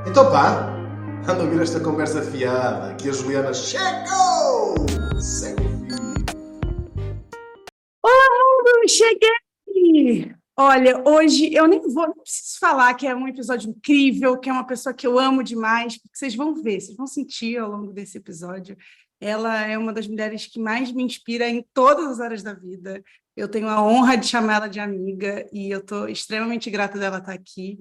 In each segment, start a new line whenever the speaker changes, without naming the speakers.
Então pá, anda a ouvir esta conversa fiada que a Juliana chegou! Segue o fio.
Cheguei! Olha, hoje eu não preciso falar que é um episódio incrível, que é uma pessoa que eu amo demais, porque vocês vão ver, vocês vão sentir ao longo desse episódio. Ela é uma das mulheres que mais me inspira em todas as áreas da vida. Eu tenho a honra de chamá-la de amiga e eu estou extremamente grata dela estar aqui.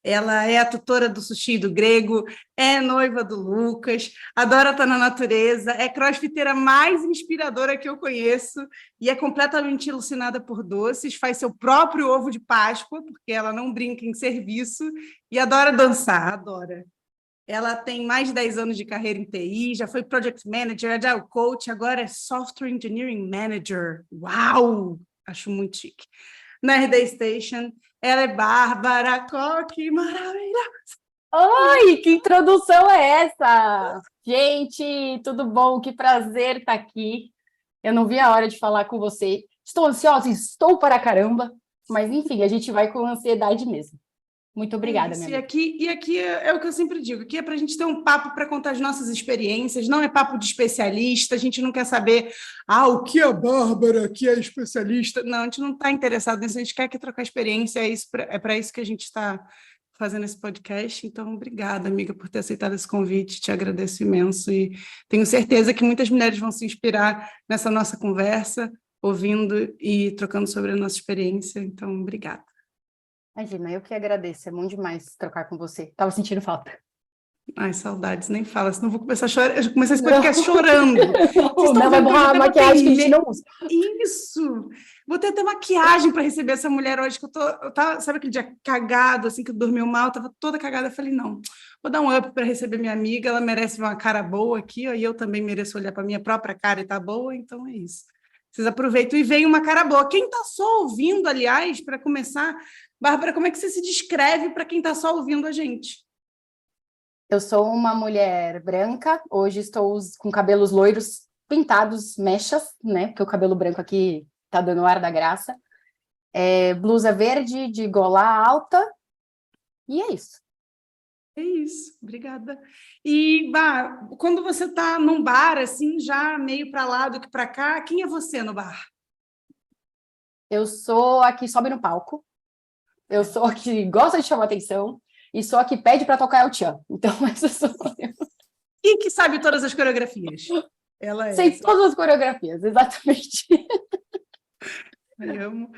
Ela é a tutora do Sushi e do Grego, é noiva do Lucas, adora estar na natureza, é crossfiteira mais inspiradora que eu conheço e é completamente alucinada por doces, faz seu próprio ovo de Páscoa, porque ela não brinca em serviço, e adora dançar, adora. Ela tem mais de 10 anos de carreira em TI, já foi Project Manager, Agile Coach, agora é Software Engineering Manager. Uau! Acho muito chique. Na RD Station, ela é Bárbara Coque, maravilha!
Oi, que introdução é essa? Gente, tudo bom? Que prazer estar aqui. Eu não vi a hora de falar com você. Estou ansiosa, estou para caramba, mas enfim, a gente vai com ansiedade mesmo. Muito obrigada, minha amiga.
E aqui é o que eu sempre digo, aqui é para a gente ter um papo para contar as nossas experiências, não é papo de especialista, a gente não quer saber o que a Bárbara, que é especialista. Não, a gente não está interessado nisso, a gente quer que trocar experiência, é para isso que a gente está fazendo esse podcast. Então, obrigada, amiga, por ter aceitado esse convite, te agradeço imenso e tenho certeza que muitas mulheres vão se inspirar nessa nossa conversa, ouvindo e trocando sobre a nossa experiência. Então, obrigada.
Imagina, eu que agradeço, é bom demais trocar com você. Tava sentindo falta.
Ai, saudades, nem fala, senão eu vou começar a chorar. Eu comecei esse podcast chorando.
Não, vai borrar a maquiagem que a gente não usa.
Isso! Vou ter até maquiagem para receber essa mulher hoje, que eu tava, sabe aquele dia cagado, assim, que eu dormi mal, eu tava toda cagada. Eu falei, não, vou dar um up para receber minha amiga, ela merece ver uma cara boa aqui, ó, e eu também mereço olhar para minha própria cara e tá boa, então é isso. Vocês aproveitam e veem uma cara boa. Quem está só ouvindo, aliás, para começar, Bárbara, como é que você se descreve para quem está só ouvindo a gente?
Eu sou uma mulher branca, hoje estou com cabelos loiros pintados, mechas, né? Porque o cabelo branco aqui tá dando ar da graça. Blusa verde de gola alta, e é isso.
É isso, obrigada. E, quando você está num bar, assim, já meio para lá do que para cá, quem é você no bar?
Eu sou a que sobe no palco, eu sou a que gosta de chamar atenção, e sou a que pede para tocar El Chan. Então, essa sou eu.
E que sabe todas as coreografias. Ela é.
Sei todas as coreografias, exatamente.
Eu amo.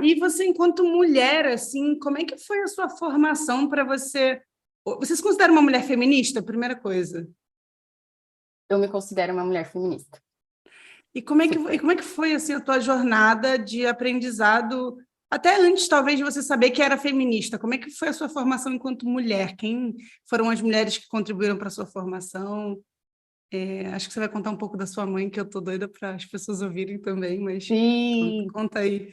E você, enquanto mulher, assim, como é que foi a sua formação para você? Você se considera uma mulher feminista, primeira coisa?
Eu me considero uma mulher feminista.
E como é que foi assim, a tua jornada de aprendizado, até antes, talvez, de você saber que era feminista? Como é que foi a sua formação enquanto mulher? Quem foram as mulheres que contribuíram para a sua formação? Acho que você vai contar um pouco da sua mãe, que eu estou doida para as pessoas ouvirem também, mas
Sim.
conta aí.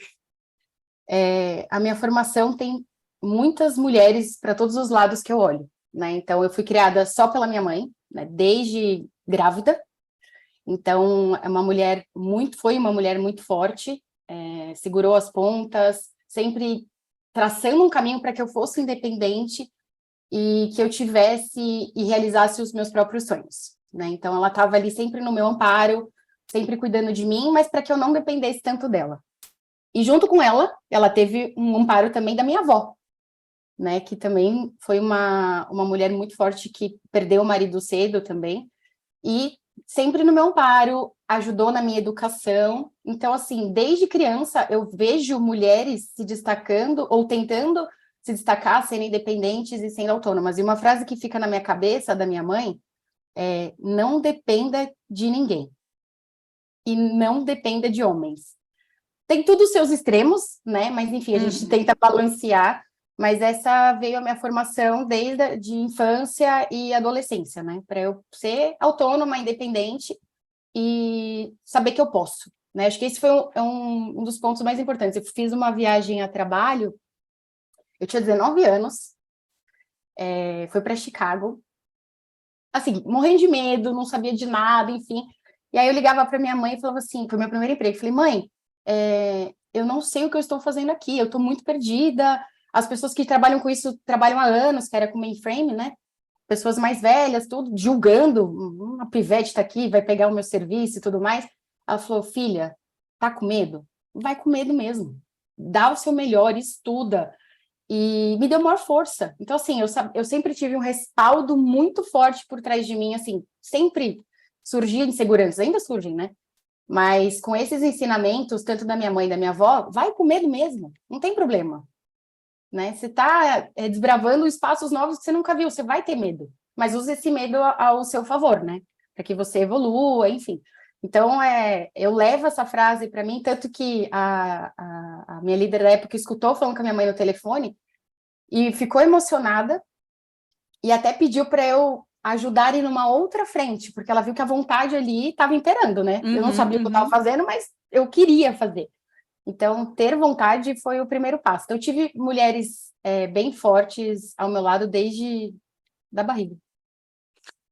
A minha formação tem muitas mulheres para todos os lados que eu olho, né? Então, eu fui criada só pela minha mãe, né? Desde grávida. Então, foi uma mulher muito forte, segurou as pontas, sempre traçando um caminho para que eu fosse independente e que eu tivesse e realizasse os meus próprios sonhos, né? Então, ela estava ali sempre no meu amparo, sempre cuidando de mim, mas para que eu não dependesse tanto dela. E junto com ela teve um amparo também da minha avó, né? Que também foi uma mulher muito forte que perdeu o marido cedo também, e sempre no meu amparo, ajudou na minha educação. Então, assim, desde criança eu vejo mulheres se destacando ou tentando se destacar, sendo independentes e sendo autônomas. E uma frase que fica na minha cabeça da minha mãe é: não dependa de ninguém. E não dependa de homens. Tem tudo os seus extremos, né? Mas, enfim, a gente tenta balancear. Mas essa veio a minha formação desde de infância e adolescência, né? Para eu ser autônoma, independente e saber que eu posso, né? Acho que esse foi um dos pontos mais importantes. Eu fiz uma viagem a trabalho, eu tinha 19 anos, foi para Chicago, assim, morrendo de medo, não sabia de nada, enfim. E aí eu ligava para minha mãe e falava assim, foi meu primeiro emprego, falei, mãe, eu não sei o que eu estou fazendo aqui, eu estou muito perdida, as pessoas que trabalham com isso trabalham há anos, que era com mainframe, né? Pessoas mais velhas, tudo, julgando, uma pivete tá aqui, vai pegar o meu serviço e tudo mais. Ela falou, filha, tá com medo? Vai com medo mesmo. Dá o seu melhor, estuda. E me deu maior força. Então, assim, eu sempre tive um respaldo muito forte por trás de mim, assim, sempre surgiam inseguranças, ainda surgem, né? Mas com esses ensinamentos, tanto da minha mãe e da minha avó, vai com medo mesmo, não tem problema. Né? Você está desbravando espaços novos que você nunca viu, você vai ter medo, mas use esse medo ao seu favor, né? Para que você evolua, enfim. Então, eu levo essa frase para mim, tanto que a minha líder da época escutou falando com a minha mãe no telefone e ficou emocionada e até pediu para eu ajudar em uma outra frente, porque ela viu que a vontade ali estava imperando, né? Eu não sabia o que eu estava fazendo, mas eu queria fazer. Então, ter vontade foi o primeiro passo. Então, eu tive mulheres bem fortes ao meu lado desde da barriga.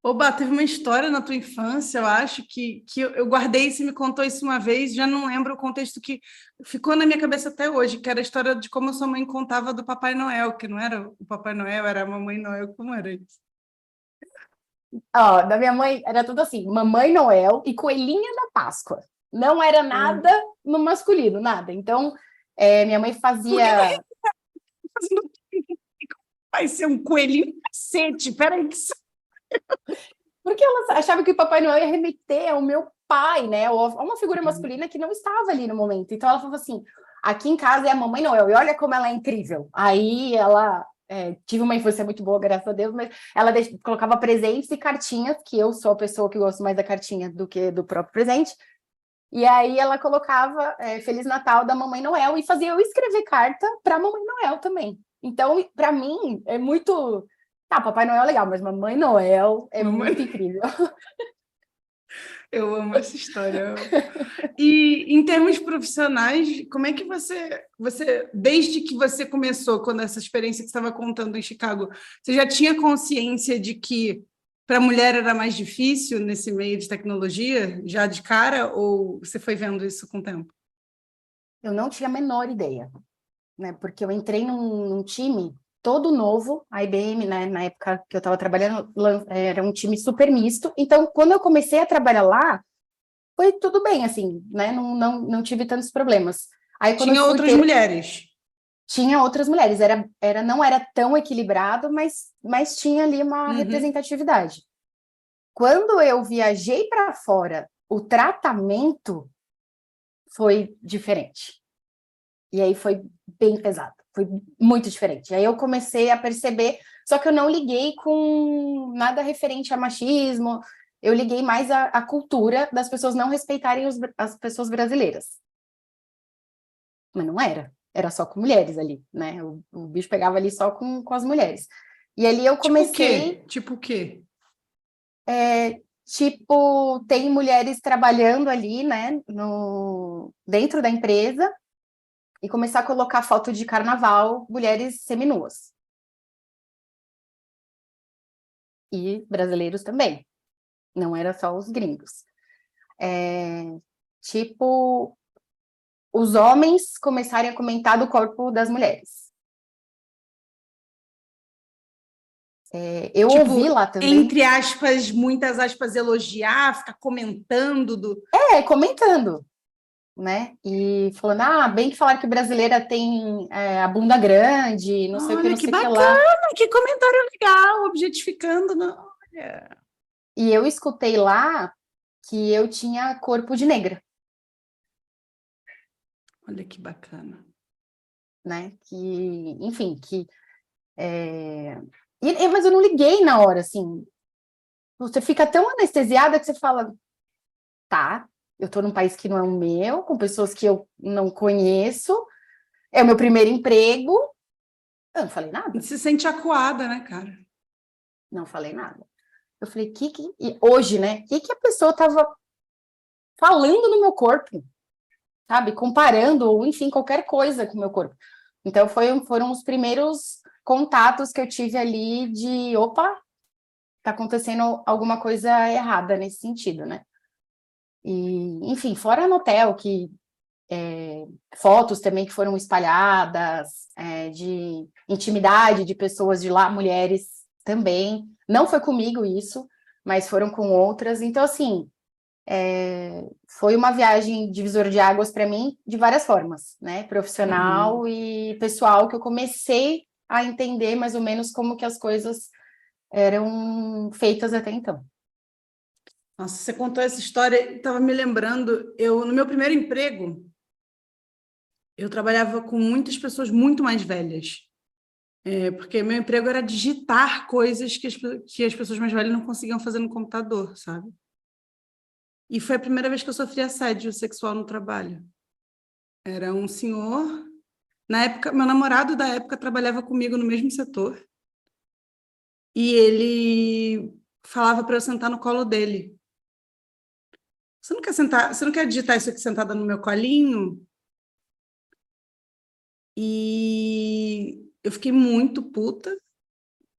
Oba, teve uma história na tua infância, eu acho, que eu guardei, você me contou isso uma vez, já não lembro o contexto que ficou na minha cabeça até hoje, que era a história de como a sua mãe contava do Papai Noel, que não era o Papai Noel, era a Mamãe Noel, como era isso?
Ó, da minha mãe era tudo assim, Mamãe Noel e Coelhinha da Páscoa. Não era nada no masculino, nada. Então, minha mãe fazia...
Vai ser um coelhinho cacete, peraí que isso...
Porque ela achava que o Papai Noel ia remeter ao meu pai, né? Ou a uma figura masculina que não estava ali no momento. Então ela falou assim: aqui em casa é a Mamãe Noel, e olha como ela é incrível. Aí ela tive uma infância muito boa, graças a Deus, mas ela colocava presentes e cartinhas, que eu sou a pessoa que gosto mais da cartinha do que do próprio presente. E aí ela colocava Feliz Natal da Mamãe Noel e fazia eu escrever carta para a Mamãe Noel também. Então, para mim, é muito... Tá, Papai Noel é legal, mas Mamãe Noel é muito incrível.
Eu amo essa história. E em termos profissionais, como é que você, desde que você começou, quando essa experiência que você estava contando em Chicago, você já tinha consciência de que para a mulher era mais difícil nesse meio de tecnologia, já de cara, ou você foi vendo isso com o tempo?
Eu não tinha a menor ideia, né? Porque eu entrei num time todo novo, a IBM, né, na época que eu estava trabalhando, era um time super misto. Então, quando eu comecei a trabalhar lá, foi tudo bem, assim, né? Não tive tantos problemas. Aí, quando
Tinha outras mulheres.
Tinha outras mulheres, não era tão equilibrado, mas tinha ali uma representatividade. Quando eu viajei para fora, o tratamento foi diferente. E aí foi bem pesado, foi muito diferente. Aí eu comecei a perceber, só que eu não liguei com nada referente a machismo, eu liguei mais à cultura das pessoas não respeitarem as pessoas brasileiras. Mas não era só com mulheres ali, né? O bicho pegava ali só com as mulheres. E ali eu comecei...
Tipo o quê?
Tipo, tem mulheres trabalhando ali, né, dentro da empresa, e começar a colocar foto de carnaval, mulheres seminuas. E brasileiros também. Não era só os gringos. Tipo, os homens começarem a comentar do corpo das mulheres. Eu
tipo,
ouvi lá também...
Entre aspas, muitas aspas, elogiar, ficar comentando
comentando, né? E falando, bem que falaram que brasileira tem a bunda grande, não sei o que, não sei o que lá.
Olha, que bacana, que comentário legal, objetificando, não, olha.
E eu escutei lá que eu tinha corpo de negra.
Olha que bacana.
Né? Que, enfim, mas eu não liguei na hora, assim. Você fica tão anestesiada que você fala, tá, eu tô num país que não é o meu, com pessoas que eu não conheço, é o meu primeiro emprego. Eu não falei nada.
Se sente acuada, né, cara?
Não falei nada. Eu falei, e hoje, né? O que a pessoa tava falando no meu corpo? Sabe? Comparando, ou enfim, qualquer coisa com o meu corpo. Então, foram os primeiros contatos que eu tive ali de, opa, tá acontecendo alguma coisa errada nesse sentido, né? E, enfim, fora no hotel, que fotos também que foram espalhadas, de intimidade de pessoas de lá, mulheres também. Não foi comigo isso, mas foram com outras. Então, assim, foi uma viagem divisor de águas para mim de várias formas, né? Profissional e pessoal, que eu comecei a entender mais ou menos como que as coisas eram feitas até então.
Nossa, você contou essa história, estava me lembrando, no meu primeiro emprego, eu trabalhava com muitas pessoas muito mais velhas, porque meu emprego era digitar coisas que as pessoas mais velhas não conseguiam fazer no computador, sabe? E foi a primeira vez que eu sofri assédio sexual no trabalho. Era um senhor, na época, meu namorado da época trabalhava comigo no mesmo setor, e ele falava para eu sentar no colo dele. Você não quer sentar, você não quer digitar isso aqui sentada no meu colinho? E eu fiquei muito puta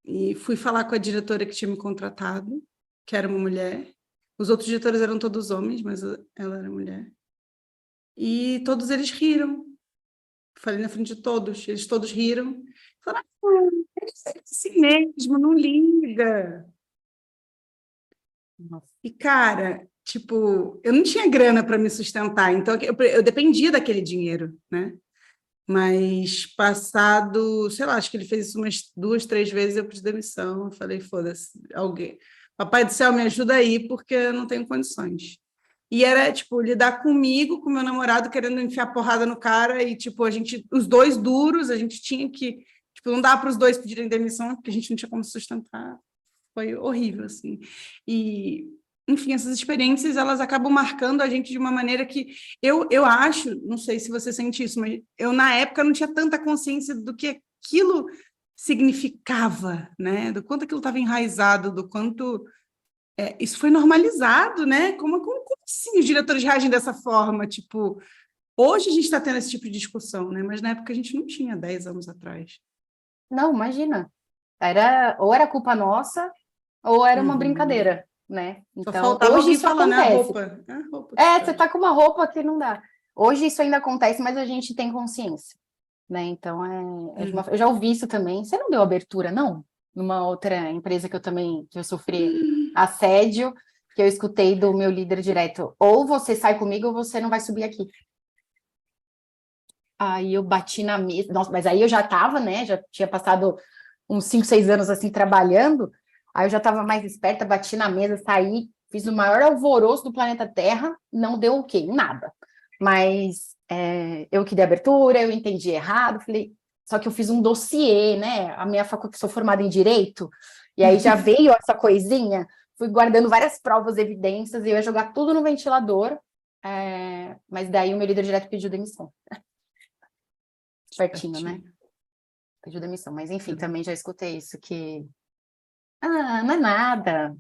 e fui falar com a diretora que tinha me contratado, que era uma mulher. Os outros diretores eram todos homens, mas ela era mulher. E todos eles riram. Falei na frente de todos, eles todos riram. Falaram, é assim mesmo, não liga.
Nossa.
E, cara, tipo, eu não tinha grana para me sustentar, então eu dependia daquele dinheiro, né? Mas passado, sei lá, acho que ele fez isso umas 2, 3 vezes, eu pedi demissão. Eu falei, foda-se, alguém. Papai do céu, me ajuda aí, porque eu não tenho condições. E era, tipo, lidar comigo, com meu namorado, querendo enfiar porrada no cara, e, tipo, os dois duros, a gente tinha que. Tipo, não dá para os dois pedirem demissão, porque a gente não tinha como sustentar. Foi horrível, assim. E, enfim, essas experiências, elas acabam marcando a gente de uma maneira que eu acho, não sei se você sente isso, mas eu, na época, não tinha tanta consciência do que aquilo significava, né? Do quanto aquilo estava enraizado, do quanto isso foi normalizado, né? Como assim os diretores reagem dessa forma? Tipo, hoje a gente está tendo esse tipo de discussão, né? Mas na época a gente não tinha 10 anos atrás.
Não, imagina. Ou era culpa nossa, ou era uma brincadeira, né?
Só
Então,
faltava
hoje
alguém
isso
falar, né? A
acontece.
roupa. É a roupa que
Você tá com uma roupa que não dá. Hoje isso ainda acontece, mas a gente tem consciência, né? Então, eu já ouvi isso também. Você não deu abertura, não? Numa outra empresa que eu sofri assédio, que eu escutei do meu líder direto, ou você sai comigo ou você não vai subir aqui. Aí eu bati na mesa. Nossa, mas aí eu já tava, né? Já tinha passado uns 5, 6 anos assim trabalhando. Aí eu já tava mais esperta, bati na mesa, saí, fiz o maior alvoroço do planeta Terra, não deu o quê? Nada. Mas eu que dei abertura, eu entendi errado, falei, só que eu fiz um dossiê, né? A minha faculdade, sou formada em Direito, e aí já veio essa coisinha, fui guardando várias provas, evidências, e eu ia jogar tudo no ventilador, mas daí o meu líder direto pediu demissão. Pertinho, né? Pediu demissão, mas enfim, também já escutei isso, que não é nada,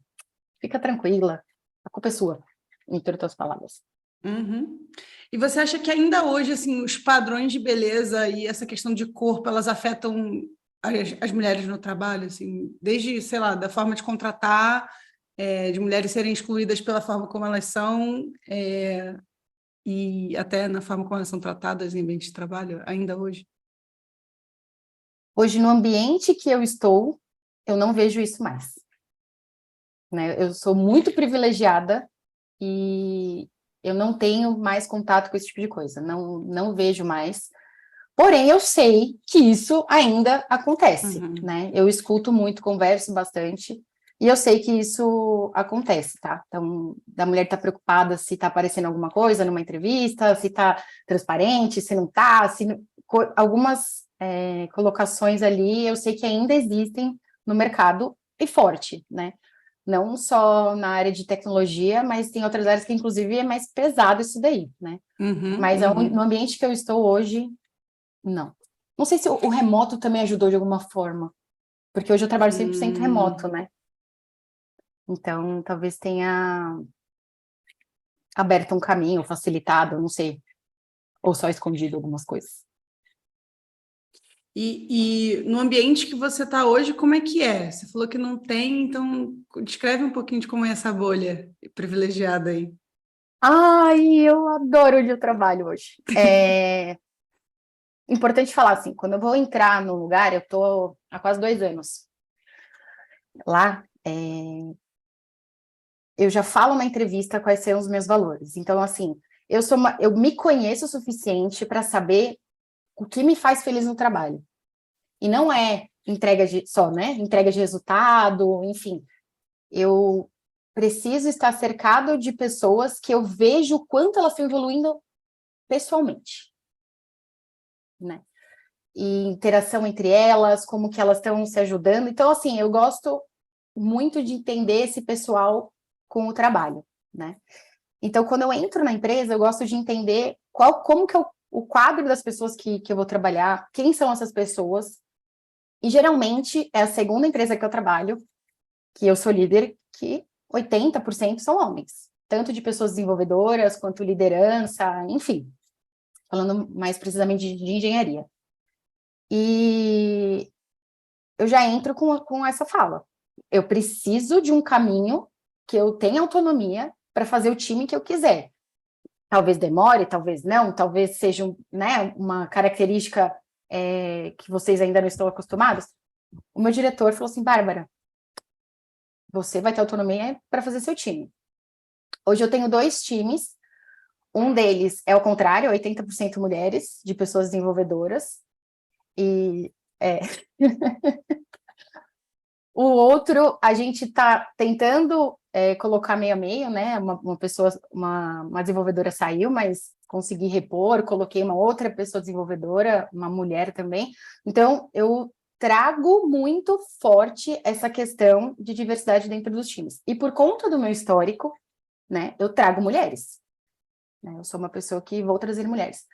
fica tranquila, a culpa é sua, entre outras palavras.
Uhum. E você acha que ainda hoje, assim, os padrões de beleza e essa questão de corpo, elas afetam as mulheres no trabalho, assim, desde, sei lá, da forma de contratar, de mulheres serem excluídas pela forma como elas são, e até na forma como elas são tratadas em ambiente de trabalho, ainda hoje?
Hoje, no ambiente que eu estou, eu não vejo isso mais, né? Eu sou muito privilegiada e eu não tenho mais contato com esse tipo de coisa, não vejo mais. Porém, eu sei que isso ainda acontece, né? Eu escuto muito, converso bastante, e eu sei que isso acontece, tá? Então, da mulher estar preocupada se está aparecendo alguma coisa numa entrevista, se está transparente, se não está, algumas colocações ali, eu sei que ainda existem no mercado e forte, né? Não só na área de tecnologia, mas tem outras áreas que, inclusive, é mais pesado isso daí, né? Mas no ambiente que eu estou hoje, não. Não sei se o remoto também ajudou de alguma forma, porque hoje eu trabalho 100% remoto, né? Então, talvez tenha aberto um caminho, facilitado, não sei. Ou só escondido algumas coisas.
E no ambiente que você está hoje, como é que é? Você falou que não tem, então descreve um pouquinho de como é essa bolha privilegiada aí.
Ai, eu adoro onde eu trabalho hoje. Importante falar assim, quando eu vou entrar no lugar, eu tô há quase 2 anos lá, eu já falo na entrevista quais são os meus valores. Então, assim, eu me conheço o suficiente para saber o que me faz feliz no trabalho. E não é só, né? Entrega de resultado, enfim. Eu preciso estar cercado de pessoas que eu vejo o quanto elas estão evoluindo pessoalmente, né? E interação entre elas, como que elas estão se ajudando. Então, assim, eu gosto muito de entender esse pessoal com o trabalho, né? Então, quando eu entro na empresa, eu gosto de entender como que é o quadro das pessoas que eu vou trabalhar, quem são essas pessoas. E, geralmente, é a segunda empresa que eu trabalho, que eu sou líder, que 80% são homens. Tanto de pessoas desenvolvedoras, quanto liderança, enfim. Falando mais precisamente de engenharia. E eu já entro com essa fala. Eu preciso de um caminho que eu tenha autonomia para fazer o time que eu quiser. Talvez demore, talvez não, talvez seja né, uma característica que vocês ainda não estão acostumados. O meu diretor falou assim, Bárbara, você vai ter autonomia para fazer seu time. Hoje eu tenho 2 times, um deles é o contrário, 80% mulheres, de pessoas desenvolvedoras, e o outro, a gente está tentando colocar meio a meio, né? Uma pessoa, uma desenvolvedora saiu, mas consegui repor, coloquei uma outra pessoa desenvolvedora, uma mulher também. Então, eu trago muito forte essa questão de diversidade dentro dos times. E por conta do meu histórico, né, eu trago mulheres. Né? Eu sou uma pessoa que vou trazer mulheres.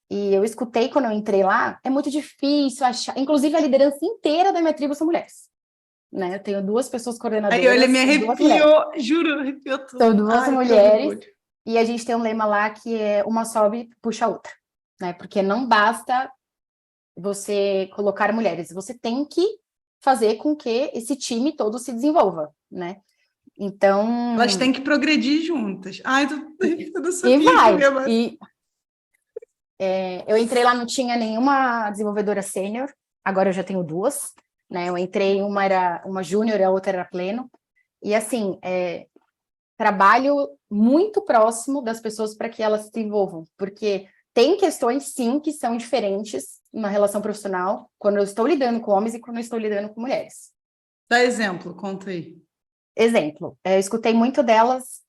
E eu escutei quando eu entrei lá, é muito difícil achar, inclusive a liderança inteira da minha tribo são mulheres. Né? Eu tenho 2 pessoas
Aí, olha,
coordenadoras,
me
são 2 mulheres.
arrepiou, juro, arrepiou
São
tudo.
2
Ai, que
mulheres,
orgulho.
e a gente tem um lema lá que é uma sobe, puxa a outra. Né? Porque não basta você colocar mulheres, você tem que fazer com que esse time todo se desenvolva, né?
Elas
Então,
têm que progredir juntas. Ai, eu não
e
sabia que
vai.
ia mais.
E eu entrei lá, não tinha nenhuma desenvolvedora sênior, agora eu já tenho 2, né? Eu entrei, uma era uma júnior e a outra era pleno. E assim, trabalho muito próximo das pessoas para que elas se desenvolvam, porque tem questões, sim, que são diferentes na relação profissional, quando eu estou lidando com homens e quando eu estou lidando com mulheres.
Dá exemplo, conta aí.
Exemplo, eu escutei muito delas,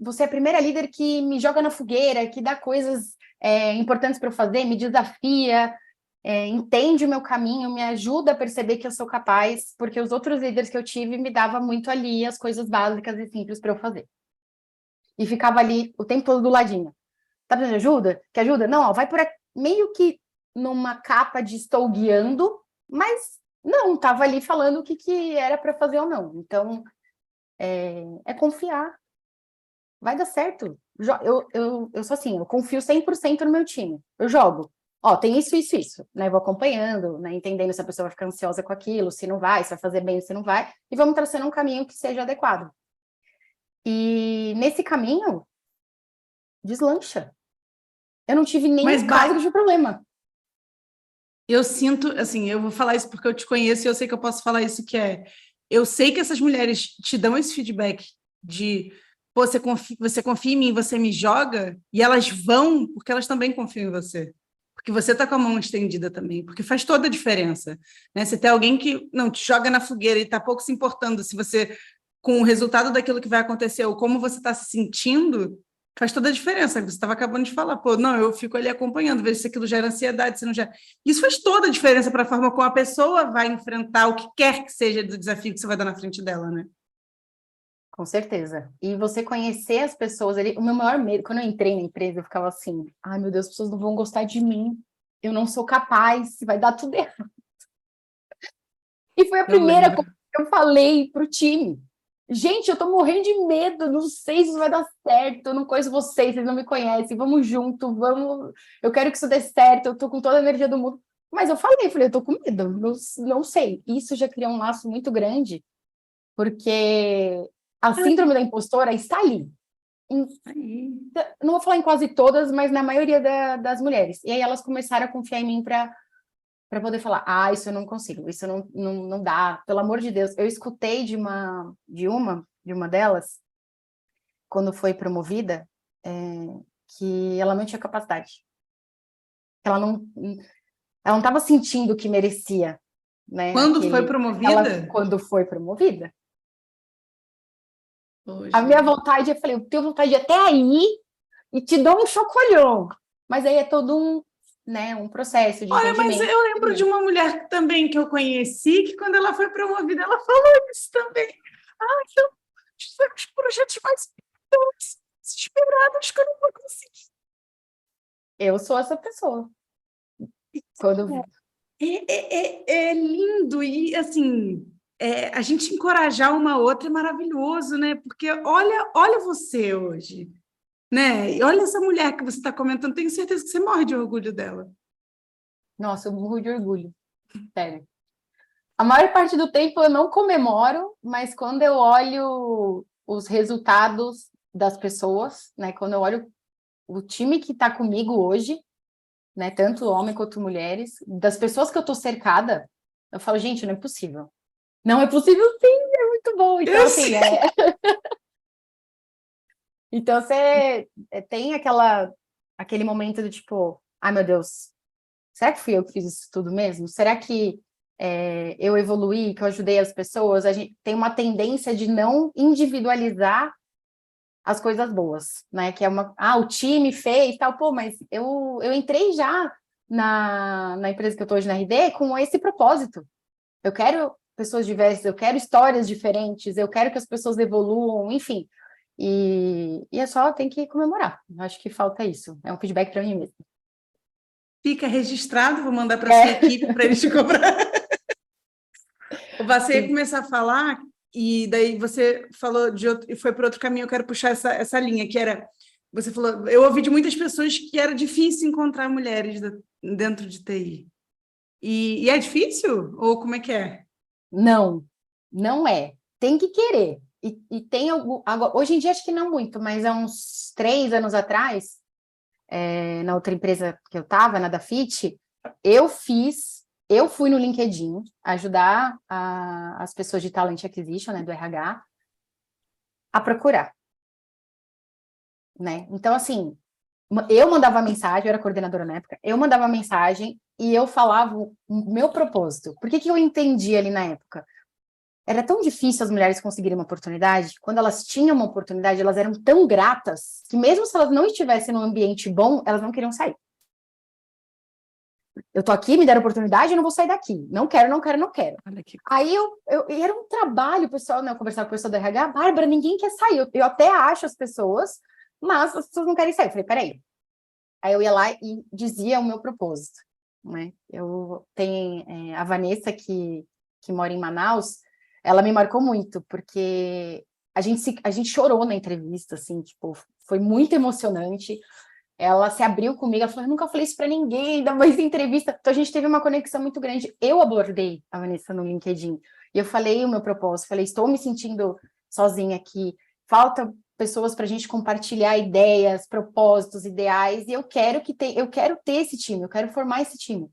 você é a primeira líder que me joga na fogueira, que dá coisas importantes para eu fazer, me desafia, entende o meu caminho, me ajuda a perceber que eu sou capaz, porque os outros líderes que eu tive me davam muito ali as coisas básicas e simples para eu fazer. E ficava ali o tempo todo do ladinho. Tá precisando de ajuda? Quer ajuda? Não, ó, vai por aqui. Meio que numa capa de estou guiando, mas não, tava ali falando o que era para fazer ou não. Então, confiar. Vai dar certo. Eu sou assim, eu confio 100% no meu time. Eu jogo. Ó, tem isso, isso, isso. Né? Vou acompanhando, né? Entendendo se a pessoa vai ficar ansiosa com aquilo, se não vai, se vai fazer bem, se não vai. E vamos traçando um caminho que seja adequado. E nesse caminho, deslancha. Eu não tive
Mas,
nenhum caso de problema.
eu sinto, assim, eu vou falar isso porque eu te conheço e eu sei que eu posso falar isso, eu sei que essas mulheres te dão esse feedback de, pô, você confia em mim, você me joga, e elas vão porque elas também confiam em você. Porque você está com a mão estendida também, porque faz toda a diferença. Né? Você tem alguém que não te joga na fogueira e está pouco se importando se você, com o resultado daquilo que vai acontecer ou como você está se sentindo, faz toda a diferença. Você estava acabando de falar, pô, não, eu fico ali acompanhando, vejo se aquilo gera ansiedade, se não gera. Isso faz toda a diferença para a forma como a pessoa vai enfrentar o que quer que seja do desafio que você vai dar na frente dela, né?
Com certeza. E você conhecer as pessoas ali, o meu maior medo, quando eu entrei na empresa, eu ficava assim, ai meu Deus, as pessoas não vão gostar de mim, eu não sou capaz, vai dar tudo errado. E foi a
Eu
primeira
lembro.
coisa que eu falei pro time. Gente, eu tô morrendo de medo, não sei se isso vai dar certo, eu não conheço vocês, vocês não me conhecem, vamos junto, vamos, eu quero que isso dê certo, eu tô com toda a energia do mundo. Mas eu falei, eu tô com medo, não sei. Isso já criou um laço muito grande, porque a síndrome da impostora está ali.
Aí.
Não vou falar em quase todas, mas na maioria das mulheres. E aí elas começaram a confiar em mim para poder falar, isso eu não consigo, isso não dá, pelo amor de Deus. Eu escutei de uma delas, quando foi promovida, que ela não tinha capacidade. Ela não estava sentindo que merecia, né?
Quando foi promovida?
Quando foi promovida.
Hoje.
A minha vontade, eu falei, eu tenho vontade de ir até aí e te dou um chocolhão. Mas aí é todo um processo de
Olha, mas
entendimento.
eu lembro de uma mulher também que eu conheci, que quando ela foi promovida, ela falou isso também. Eu os projetos mais desesperados que eu não vou conseguir.
Eu sou essa pessoa. Quando...
É lindo e, assim, a gente encorajar uma outra é maravilhoso, né? Porque olha você hoje, né? E olha essa mulher que você está comentando, tenho certeza que você morre de orgulho dela.
Nossa, eu morro de orgulho. Sério. A maior parte do tempo eu não comemoro, mas quando eu olho os resultados das pessoas, né? Quando eu olho o time que está comigo hoje, né? Tanto homem quanto mulheres, das pessoas que eu estou cercada, eu falo, gente, não é possível. Não é possível, sim, é muito bom. Então, assim, Então, você tem aquele momento do tipo, ai, meu Deus, será que fui eu que fiz isso tudo mesmo? Será que eu evoluí, que eu ajudei as pessoas? A gente tem uma tendência de não individualizar as coisas boas, né? Que é o time fez, tal, pô, mas eu entrei já na empresa que eu estou hoje na RD com esse propósito. Eu quero pessoas diversas, eu quero histórias diferentes, eu quero que as pessoas evoluam, enfim. E é só, tem que comemorar. Acho que falta isso. É um feedback para mim mesmo.
Fica registrado, vou mandar para a sua equipe para eles te cobrar. Você ia começar a falar, e daí você falou de outro, e foi para outro caminho, eu quero puxar essa linha, que era, você falou, eu ouvi de muitas pessoas que era difícil encontrar mulheres dentro de TI. E é difícil? Ou como é que é?
Não, não é. Tem que querer. E tem hoje em dia acho que não muito, mas há uns 3 anos atrás, na outra empresa que eu estava, na Dafit, eu fui no LinkedIn ajudar as pessoas de Talent Acquisition, né, do RH, a procurar. Né? Então, assim, eu mandava mensagem, eu era coordenadora na época, eu mandava mensagem e eu falava o meu propósito. Por que eu entendi ali na época? Era tão difícil as mulheres conseguirem uma oportunidade, quando elas tinham uma oportunidade, elas eram tão gratas, que mesmo se elas não estivessem num ambiente bom, elas não queriam sair. Eu tô aqui, me deram oportunidade, eu não vou sair daqui. Não quero, não quero, não quero. Aí era um trabalho, pessoal, né? Eu conversava com o pessoal do RH, Bárbara, ninguém quer sair. Eu até acho as pessoas, mas as pessoas não querem sair. Eu falei, peraí. Aí eu ia lá e dizia o meu propósito, né? Eu tenho a Vanessa, que mora em Manaus, ela me marcou muito, porque a gente chorou na entrevista, assim, tipo, foi muito emocionante. Ela se abriu comigo, ela falou, eu nunca falei isso para ninguém, ainda mais em entrevista. Então a gente teve uma conexão muito grande. Eu abordei a Vanessa no LinkedIn, e eu falei o meu propósito, falei, estou me sentindo sozinha aqui, falta pessoas para a gente compartilhar ideias, propósitos, ideais, e eu quero ter esse time, eu quero formar esse time.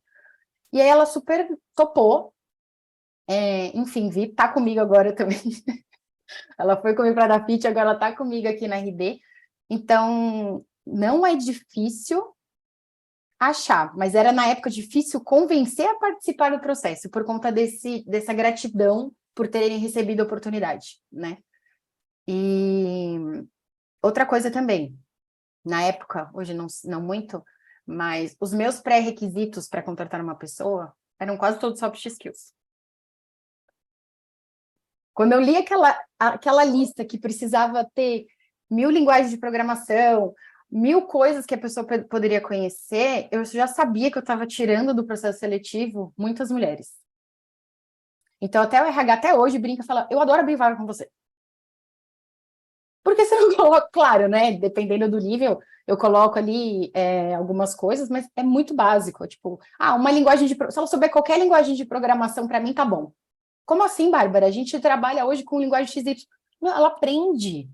E aí ela super topou, enfim, tá comigo agora também. Ela foi comigo para a Dafit, agora ela tá comigo aqui na RD. Então, não é difícil achar, mas era na época difícil convencer a participar do processo, por conta dessa gratidão por terem recebido a oportunidade, né? E outra coisa também, na época, hoje não muito, mas os meus pré-requisitos para contratar uma pessoa eram quase todos soft skills. Quando eu li aquela lista que precisava ter 1000 linguagens de programação, 1000 coisas que a pessoa poderia conhecer, eu já sabia que eu estava tirando do processo seletivo muitas mulheres. Então, até o RH, até hoje, brinca e fala, eu adoro abrir vaga com você. Porque você não coloca, claro, né? Dependendo do nível, eu coloco ali algumas coisas, mas é muito básico. Tipo, uma linguagem se ela souber qualquer linguagem de programação, para mim, tá bom. Como assim, Bárbara? A gente trabalha hoje com linguagem XY. Não, ela aprende.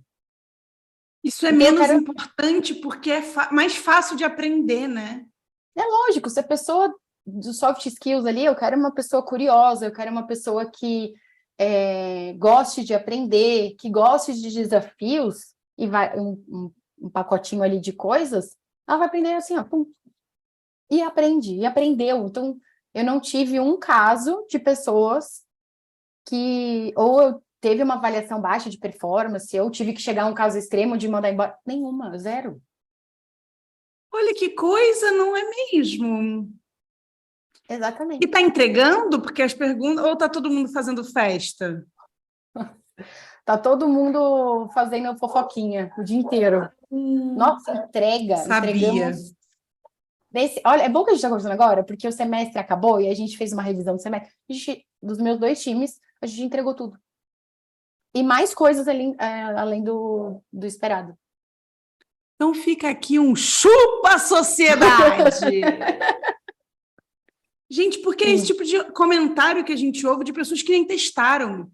Isso é
Então, eu
menos
quero...
importante porque é mais fácil de aprender, né?
É lógico, se a pessoa dos soft skills ali, eu quero uma pessoa curiosa, eu quero uma pessoa que goste de aprender, que goste de desafios, e vai um pacotinho ali de coisas, ela vai aprender assim, ó, pum, e aprende, e aprendeu. Então, eu não tive um caso de pessoas que ou eu teve uma avaliação baixa de performance, ou tive que chegar a um caso extremo de mandar embora. Nenhuma, zero.
Olha que coisa, não é mesmo? E
Exatamente.
está entregando? Porque as perguntas... Ou está todo mundo fazendo festa?
Tá todo mundo fazendo fofoquinha o dia inteiro. Nossa,
Sabia.
entregamos. Olha, é bom que a gente está conversando agora, porque o semestre acabou e a gente fez uma revisão do semestre. Dos meus 2 times, a gente entregou tudo. E mais coisas além do esperado.
Então fica aqui um chupa sociedade! Gente, porque é esse tipo de comentário que a gente ouve de pessoas que nem testaram,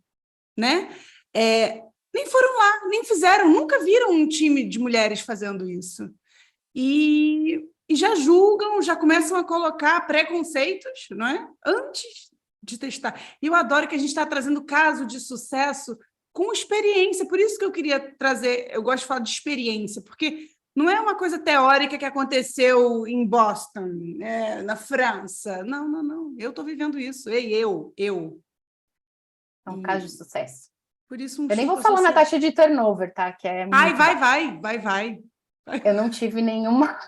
né? Nem foram lá, nem fizeram, nunca viram um time de mulheres fazendo isso. E já julgam, já começam a colocar preconceitos, não é? Antes de testar. E eu adoro que a gente está trazendo caso de sucesso com experiência, por isso que eu queria trazer, eu gosto de falar de experiência, porque não é uma coisa teórica que aconteceu em Boston, na França. Não, não, não. Eu estou vivendo isso. Ei, eu.
É um caso de sucesso.
Por isso
Eu nem vou falar na taxa de turnover, tá? Que é
Ai,
muito
vai.
Eu não tive nenhuma.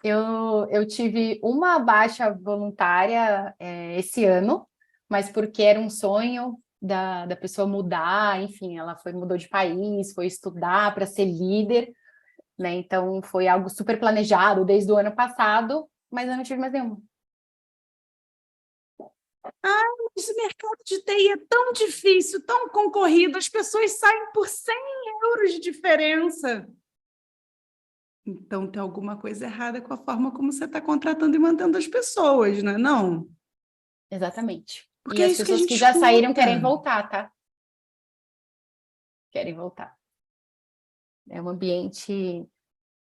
Eu tive uma baixa voluntária esse ano, mas porque era um sonho da pessoa mudar, enfim, ela mudou de país, foi estudar para ser líder, né? Então foi algo super planejado desde o ano passado, mas eu não tive mais nenhuma.
Esse mercado de TI é tão difícil, tão concorrido, as pessoas saem por 100 euros de diferença. Então, tem alguma coisa errada com a forma como você está contratando e mantendo as pessoas, não é não?
Exatamente.
Porque
E
é
as
isso que a
pessoas
gente
que já saíram querem
escuta.
voltar, tá? Querem voltar. É um ambiente,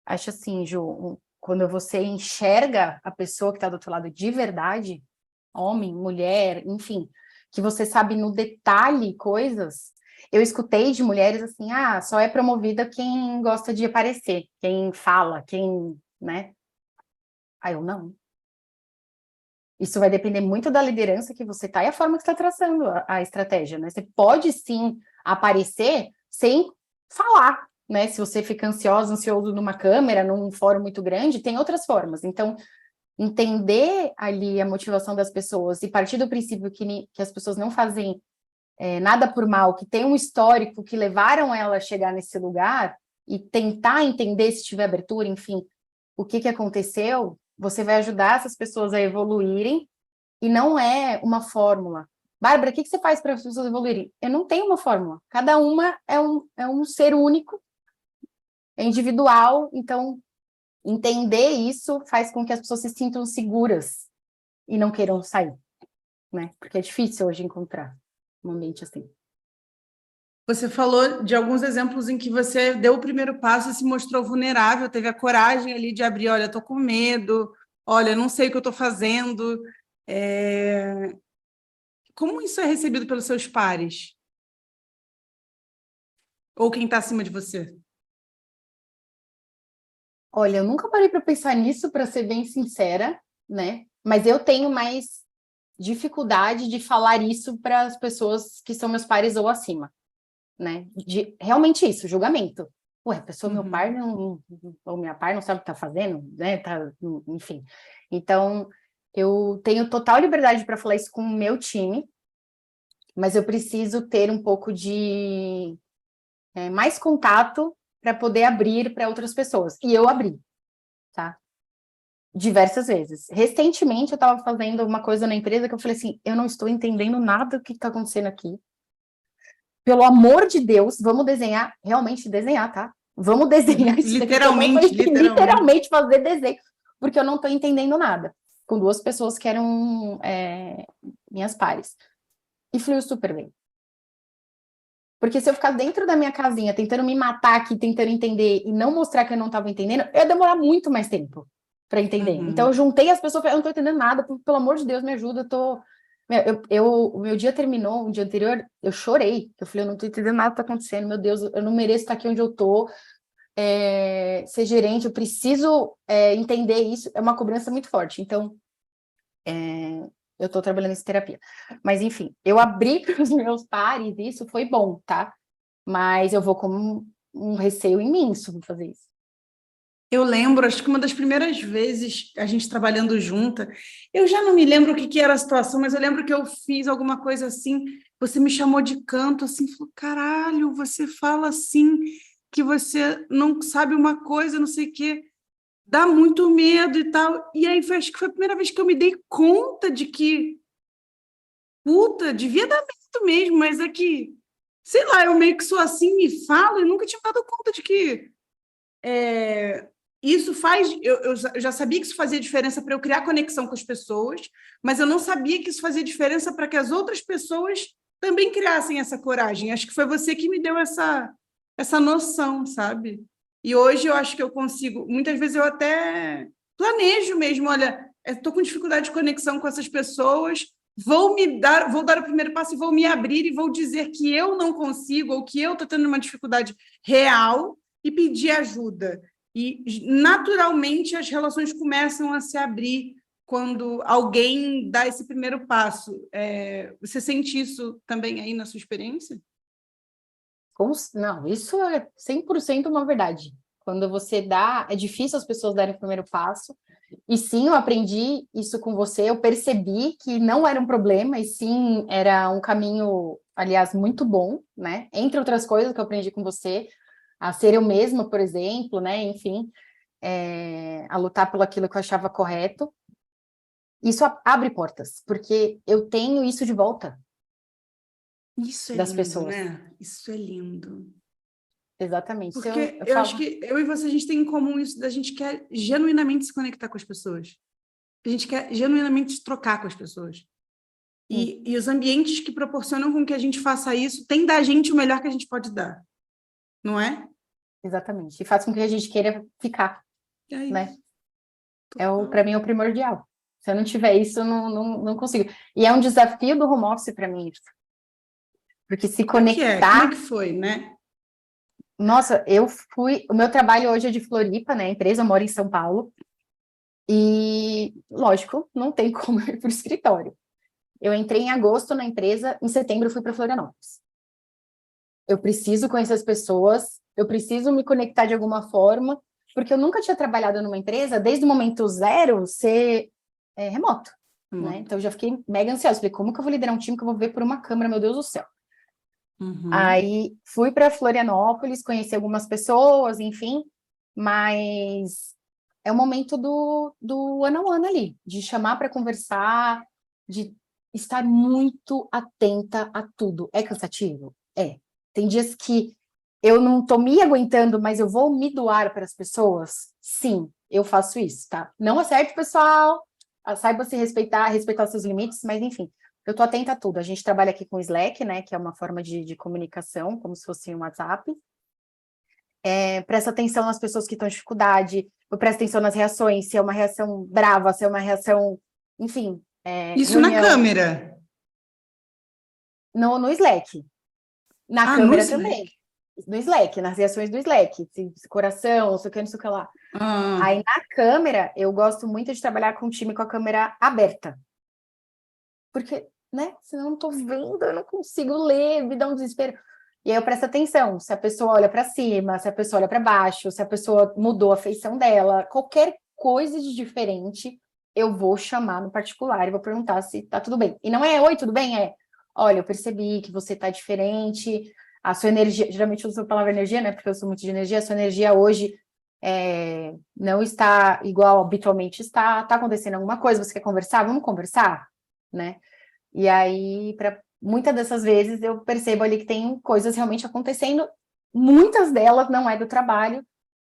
acho assim, Ju, quando você enxerga a pessoa que está do outro lado de verdade, homem, mulher, enfim, que você sabe no detalhe coisas. Eu escutei de mulheres assim, só é promovida quem gosta de aparecer, quem fala, quem, né? Eu não. Isso vai depender muito da liderança que você tá e a forma que você está traçando a estratégia, né? Você pode sim aparecer sem falar, né? Se você fica ansioso numa câmera, num fórum muito grande, tem outras formas. Então, entender ali a motivação das pessoas e partir do princípio que as pessoas não fazem nada por mal, que tem um histórico que levaram ela a chegar nesse lugar e tentar entender se tiver abertura, enfim, o que aconteceu, você vai ajudar essas pessoas a evoluírem e não é uma fórmula. Bárbara, o que você faz para as pessoas evoluírem? Eu não tenho uma fórmula. Cada uma é um ser único, é individual, então entender isso faz com que as pessoas se sintam seguras e não queiram sair, né? Porque é difícil hoje encontrar um ambiente assim.
Você falou de alguns exemplos em que você deu o primeiro passo e se mostrou vulnerável, teve a coragem ali de abrir, olha, estou com medo, olha, não sei o que eu estou fazendo. Como isso é recebido pelos seus pares? Ou quem está acima de você?
Olha, eu nunca parei para pensar nisso, para ser bem sincera, né? Mas eu tenho mais dificuldade de falar isso para as pessoas que são meus pares ou acima, né? Realmente isso, julgamento. Ué, a pessoa, meu par não, ou minha par não sabe o que está fazendo, né? Enfim. Então, eu tenho total liberdade para falar isso com o meu time, mas eu preciso ter um pouco de mais contato para poder abrir para outras pessoas. E eu abri, tá? Diversas vezes. Recentemente, eu estava fazendo uma coisa na empresa que eu falei assim, eu não estou entendendo nada do que está acontecendo aqui. Pelo amor de Deus, vamos desenhar, realmente desenhar, tá? Vamos desenhar isso daqui, que eu não tô literalmente fazer desenho, porque eu não estou entendendo nada. Com 2 pessoas que eram minhas pares. E fluiu super bem. Porque se eu ficar dentro da minha casinha, tentando me matar aqui, tentando entender e não mostrar que eu não estava entendendo, eu ia demorar muito mais tempo para entender. Então, eu juntei as pessoas, eu não estou entendendo nada, pelo amor de Deus, me ajuda, eu tô... o meu dia terminou, o dia anterior, eu chorei. Eu falei, eu não estou entendendo nada que está acontecendo, meu Deus, eu não mereço estar aqui onde eu estou, ser gerente, eu preciso entender isso, é uma cobrança muito forte. Então, eu estou trabalhando em terapia. Mas, enfim, eu abri para os meus pares, isso foi bom, tá? Mas eu vou com um receio imenso de fazer isso.
Eu lembro, acho que uma das primeiras vezes a gente trabalhando junta, eu já não me lembro o que que era a situação, mas eu lembro que eu fiz alguma coisa assim, você me chamou de canto, assim, falou, caralho, você fala assim, que você não sabe uma coisa, não sei o quê, dá muito medo e tal. E aí acho que foi a primeira vez que eu me dei conta de que, puta, devia dar medo mesmo, mas é que, sei lá, eu meio que sou assim, me falo, e nunca tinha dado conta de que isso faz. Eu já sabia que isso fazia diferença para eu criar conexão com as pessoas, mas eu não sabia que isso fazia diferença para que as outras pessoas também criassem essa coragem. Acho que foi você que me deu essa noção, sabe? E hoje eu acho que eu consigo. Muitas vezes eu até planejo mesmo, olha, estou com dificuldade de conexão com essas pessoas, vou dar o primeiro passo e vou me abrir e vou dizer que eu não consigo ou que eu estou tendo uma dificuldade real e pedir ajuda. E, naturalmente, as relações começam a se abrir quando alguém dá esse primeiro passo. Você sente isso também aí na sua experiência?
Não, isso é 100% uma verdade. Quando você dá, é difícil as pessoas darem o primeiro passo. E sim, eu aprendi isso com você, eu percebi que não era um problema, e sim, era um caminho, aliás, muito bom, né? Entre outras coisas que eu aprendi com você, a ser eu mesma, por exemplo, né? Enfim, a lutar pelo aquilo que eu achava correto. Isso abre portas, porque eu tenho isso de volta
Isso é
das
lindo,
pessoas.
né? Isso é lindo.
Exatamente. Isso
Porque
eu
eu acho
falo.
que eu e você, a gente tem em comum isso da gente quer genuinamente se conectar com as pessoas. A gente quer genuinamente se trocar com as pessoas. E os ambientes que proporcionam com que a gente faça isso têm da gente o melhor que a gente pode dar. Não é?
Exatamente. E faz com que a gente queira ficar,
É
né?
isso.
Para mim é o primordial. Se eu não tiver isso, eu não consigo. E é um desafio do home office para mim isso. Porque se
Como é que é? Como é
conectar.
que foi, né?
Nossa, eu fui. O meu trabalho hoje é de Floripa, né? A empresa, eu moro em São Paulo. E, lógico, não tem como ir para o escritório. Eu entrei em agosto na empresa, em setembro eu fui para Florianópolis. Eu preciso conhecer as pessoas, eu preciso me conectar de alguma forma, porque eu nunca tinha trabalhado numa empresa, desde o momento zero, ser remoto, né? Então, eu já fiquei mega ansiosa. Falei, como que eu vou liderar um time que eu vou ver por uma câmera, meu Deus do céu? Aí, fui para Florianópolis, conheci algumas pessoas, enfim, mas é o momento do one-on-one ali, de chamar para conversar, de estar muito atenta a tudo. É cansativo? É. Tem dias que eu não estou me aguentando, mas eu vou me doar para as pessoas? Sim, eu faço isso, tá? Não acerte, pessoal. Saiba se respeitar, respeitar seus limites, mas enfim, eu estou atenta a tudo. A gente trabalha aqui com Slack, né? Que é uma forma de comunicação, como se fosse um WhatsApp. Presta atenção nas pessoas que estão em dificuldade, eu presto atenção nas reações, se é uma reação brava, se é uma reação, enfim,
Isso na
reunião.
câmera.
No Slack. Na
No
câmera
Slack.
também. No Slack, nas reações do Slack. Se coração, não sei o que, não sei o que lá. Aí, na câmera, eu gosto muito de trabalhar com o time com a câmera aberta. Porque, né, senão eu não tô vendo, eu não consigo ler, me dá um desespero. E aí eu presto atenção, se a pessoa olha para cima, se a pessoa olha para baixo, se a pessoa mudou a feição dela, qualquer coisa de diferente, eu vou chamar no particular e vou perguntar se tá tudo bem. E não é, oi, tudo bem? Olha, eu percebi que você tá diferente, a sua energia, geralmente eu uso a palavra energia, né, porque eu sou muito de energia, a sua energia hoje não está igual habitualmente está, tá acontecendo alguma coisa, você quer conversar? Vamos conversar? Né? E aí, para muitas dessas vezes, eu percebo ali que tem coisas realmente acontecendo, muitas delas não é do trabalho,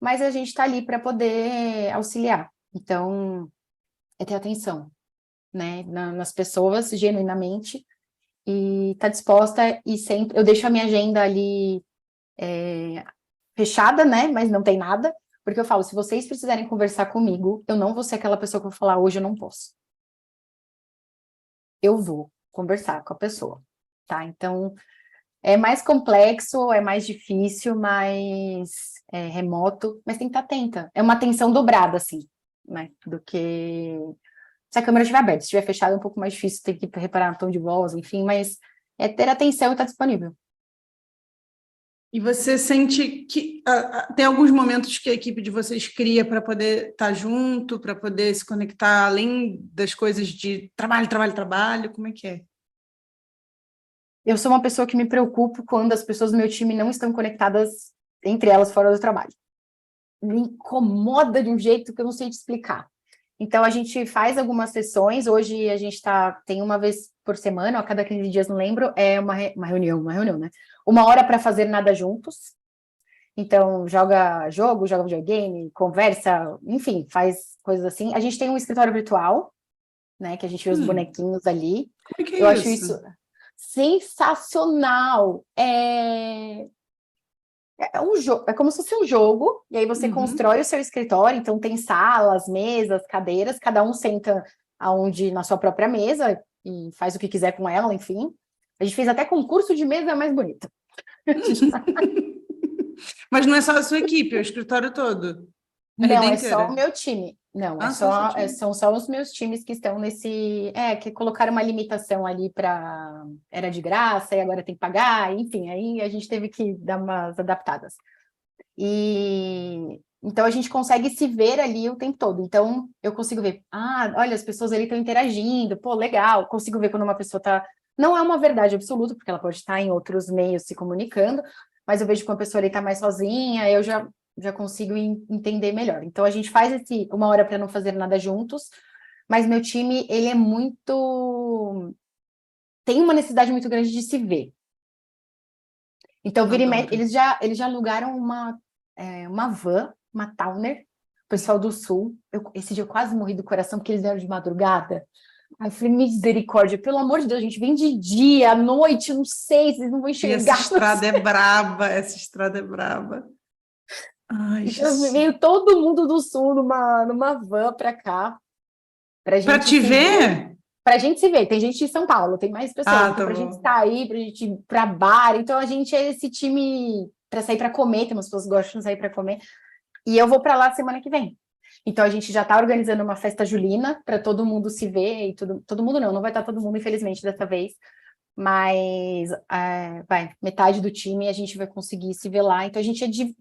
mas a gente está ali para poder auxiliar. Então, é ter atenção, né, nas pessoas, genuinamente, e tá disposta e sempre... Eu deixo a minha agenda ali fechada, né? Mas não tem nada, porque eu falo, se vocês precisarem conversar comigo, eu não vou ser aquela pessoa que eu vou falar, hoje eu não posso. Eu vou conversar com a pessoa, tá? Então, é mais complexo, é mais difícil, mais remoto, mas tem que estar atenta. É uma atenção dobrada, assim, né? Do que... Se a câmera estiver aberta, se estiver fechada, é um pouco mais difícil, tem que reparar no tom de voz, enfim, mas é ter atenção e estar disponível.
E você sente que tem alguns momentos que a equipe de vocês cria para poder estar junto, para poder se conectar além das coisas de trabalho, trabalho, trabalho? Como é que é?
Eu sou uma pessoa que me preocupo quando as pessoas do meu time não estão conectadas entre elas fora do trabalho. Me incomoda de um jeito que eu não sei te explicar. Então, a gente faz algumas sessões, hoje a gente tem uma vez por semana, ou a cada 15 dias, não lembro, é uma reunião, né? 1 hora para fazer nada juntos. Então, joga videogame, conversa, enfim, faz coisas assim. A gente tem um escritório virtual, né, que a gente vê os bonequinhos ali.
Como é que é
Eu
isso?
acho isso sensacional. É um jogo, é como se fosse um jogo, e aí você constrói o seu escritório, então tem salas, mesas, cadeiras, cada um senta na sua própria mesa e faz o que quiser com ela, enfim. A gente fez até concurso de mesa mais bonita.
Mas não é só a sua equipe, é o escritório todo?
Não, é só o meu time. Não,
time.
são só os meus times que estão nesse... que colocaram uma limitação ali para... Era de graça, e agora tem que pagar, enfim, aí a gente teve que dar umas adaptadas. E... Então, a gente consegue se ver ali o tempo todo. Então, eu consigo ver, olha, as pessoas ali estão interagindo, pô, legal. Consigo ver quando uma pessoa está... Não é uma verdade absoluta, porque ela pode estar em outros meios se comunicando, mas eu vejo que uma pessoa ali está mais sozinha, eu já consigo entender melhor. Então, a gente faz 1 hora para não fazer nada juntos, mas meu time, ele é muito... Tem uma necessidade muito grande de se ver. Então, eles já alugaram uma van, uma Towner, o pessoal do Sul. Esse dia eu quase morri do coração, porque eles vieram de madrugada. Aí eu falei, misericórdia, pelo amor de Deus, a gente vem de dia, à noite, não sei, vocês não vão enxergar.
E essa estrada é braba, Ai,
então, veio todo mundo do Sul numa van para cá.
Para te ver?
Pra gente se ver. Tem gente de São Paulo, tem mais pessoas. Então, pra gente sair, pra gente ir pra bar. Então, a gente é esse time para sair para comer. Tem umas pessoas que gostam de sair para comer. E eu vou para lá semana que vem. Então, a gente já está organizando uma festa julina para todo mundo se ver. E todo mundo não vai estar todo mundo, infelizmente, dessa vez. Mas, metade do time a gente vai conseguir se ver lá. Então, a gente é de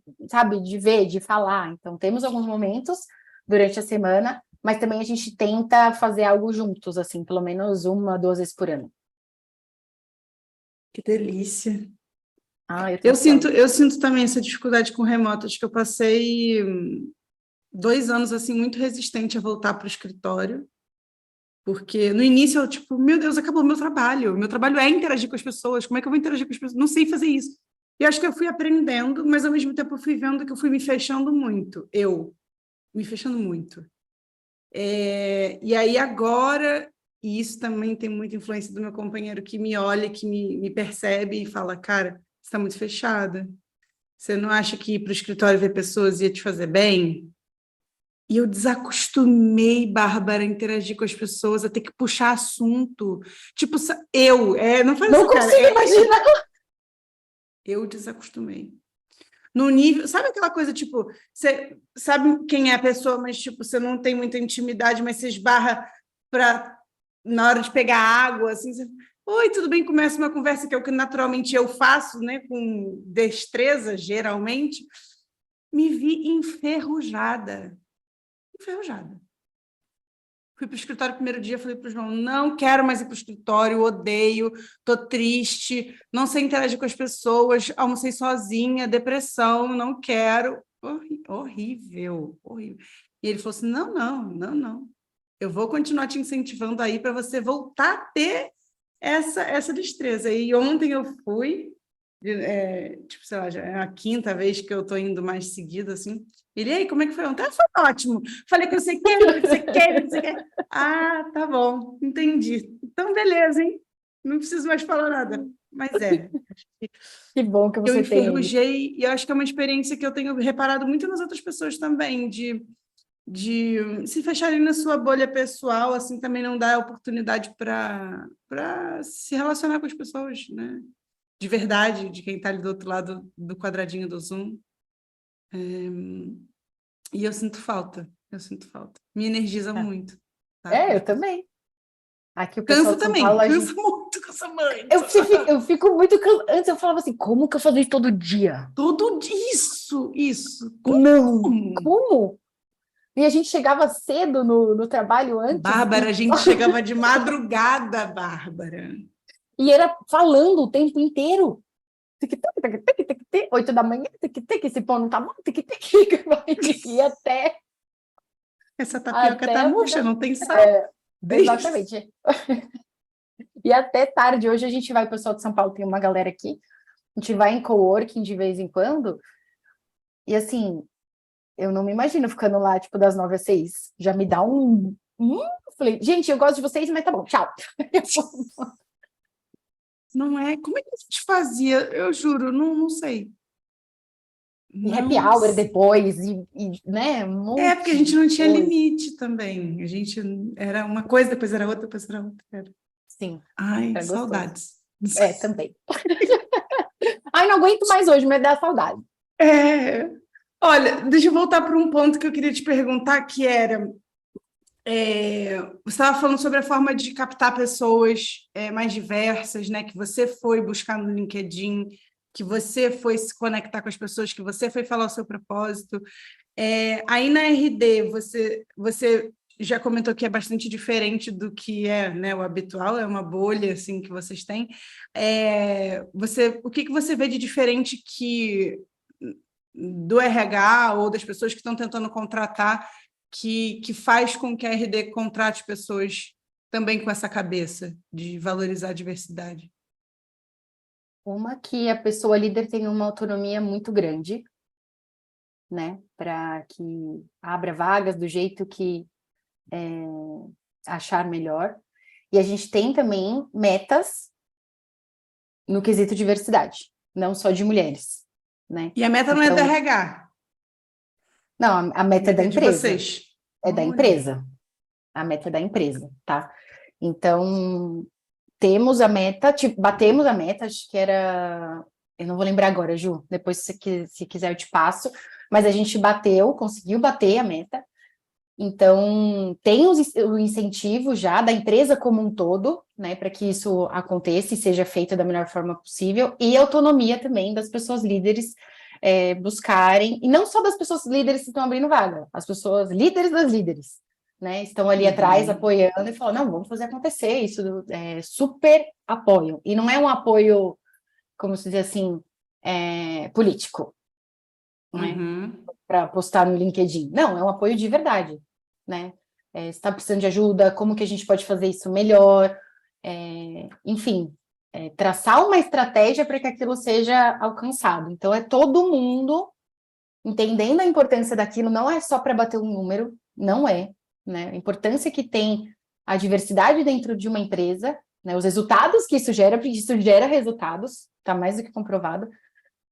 ver, de falar. Então, temos alguns momentos durante a semana, mas também a gente tenta fazer algo juntos, assim, pelo menos 1, 2 vezes por ano.
Que delícia.
Eu
sinto também essa dificuldade com remoto. Acho que eu passei 2 anos, assim, muito resistente a voltar para o escritório. Porque no início eu, tipo, meu Deus, acabou o meu trabalho. Meu trabalho é interagir com as pessoas. Como é que eu vou interagir com as pessoas? Não sei fazer isso. E acho que eu fui aprendendo, mas ao mesmo tempo eu fui vendo que eu fui me fechando muito. E aí agora, e isso também tem muita influência do meu companheiro que me olha, que me percebe e fala, cara, você está muito fechada. Você não acha que ir para o escritório ver pessoas ia te fazer bem? E eu desacostumei, Bárbara, a interagir com as pessoas, a ter que puxar assunto. Tipo, não faz
não consigo imaginar.
Eu desacostumei. No nível, sabe aquela coisa, tipo, você sabe quem é a pessoa, mas, tipo, você não tem muita intimidade, mas você esbarra na hora de pegar água, assim, você... Oi, tudo bem? Começa uma conversa, que é o que naturalmente eu faço, né, com destreza, geralmente. Me vi enferrujada. Fui para o escritório no primeiro dia, falei para o João, não quero mais ir para o escritório, odeio, estou triste, não sei interagir com as pessoas, almocei sozinha, depressão, não quero. Horrível. E ele falou assim, não. Eu vou continuar te incentivando aí para você voltar a ter essa destreza. E ontem eu fui, tipo, sei lá, já é a 5ª vez que eu estou indo mais seguida, assim. Ele, aí, como é que foi ontem? Foi ótimo. Falei que você quer, não sei o que. Ah, tá bom, entendi. Então, beleza, hein? Não preciso mais falar nada. Mas é.
Que bom que
Eu
você tem ele.
enferrujei, e eu acho que é uma experiência que eu tenho reparado muito nas outras pessoas também, de se fecharem na sua bolha pessoal, assim, também não dá oportunidade para se relacionar com as pessoas, né? De verdade, de quem está ali do outro lado do quadradinho do Zoom. E eu sinto falta, Me energiza
Tá.
muito. Tá?
Eu também. Aqui o pessoal
Cansa
de São Paulo,
também,
a
cansa
gente...
muito, cansa muito.
Eu fico muito... Antes eu falava assim, como que eu fazia isso todo dia?
Tudo isso.
Não!
Como?
Como? E a gente chegava cedo no trabalho antes
Bárbara, a gente chegava de madrugada, Bárbara.
e era falando o tempo inteiro. Tic-tac, tic-tac, tic-tac, 8 da manhã, tic-tac, esse pão não tá bom, tic-tac, e
Essa tapioca tá
até
murcha, não tem sal. Deixa.
exatamente. E até tarde, hoje a gente vai, o pessoal de São Paulo tem uma galera aqui, a gente vai em coworking de vez em quando, e assim, eu não me imagino ficando lá, tipo, das 9 às 6. Já me dá falei, gente, eu gosto de vocês, mas tá bom, tchau.
Não é? Como é que a gente fazia? Eu juro, não sei.
E
Não
happy hour
sei.
depois, né?
Porque a gente não tinha
coisa.
limite também. A gente era uma coisa, depois era outra, depois era outra.
Sim,
Ai,
era gostoso.
saudades.
Também. Ai, não aguento mais hoje, mas dá saudade.
Olha, deixa eu voltar para um ponto que eu queria te perguntar, que era... você estava falando sobre a forma de captar pessoas mais diversas, né? Que você foi buscar no LinkedIn, que você foi se conectar com as pessoas, que você foi falar o seu propósito. Aí na RD, você já comentou que é bastante diferente do que é, né, o habitual, é uma bolha assim, que vocês têm. O que você vê de diferente do RH ou das pessoas que estão tentando contratar que faz com que a RD contrate pessoas também com essa cabeça de valorizar a diversidade?
Uma que a pessoa líder tem uma autonomia muito grande, né? Para que abra vagas do jeito que achar melhor. E a gente tem também metas no quesito diversidade, não só de mulheres, né?
E a meta não é do RH.
Não, a meta é da
É de
empresa.
vocês.
É da
Olha.
empresa. A meta é da empresa, tá? Então, temos a meta, tipo, batemos a meta, acho que era... Eu não vou lembrar agora, Ju, depois se quiser eu te passo, mas a gente conseguiu bater a meta. Então, tem o incentivo já da empresa como um todo, né, para que isso aconteça e seja feito da melhor forma possível, e autonomia também das pessoas líderes buscarem, e não só das pessoas líderes que estão abrindo vaga, as pessoas líderes das líderes, né, estão ali atrás apoiando e falando, não, vamos fazer acontecer, isso super apoio, e não é um apoio, como se diz assim, político, né, para postar no LinkedIn, não, é um apoio de verdade, né, se está precisando de ajuda, como que a gente pode fazer isso melhor, enfim, traçar uma estratégia para que aquilo seja alcançado. Então, é todo mundo entendendo a importância daquilo, não é só para bater um número, não é, né? A importância que tem a diversidade dentro de uma empresa, né? Os resultados que isso gera, porque isso gera resultados, está mais do que comprovado,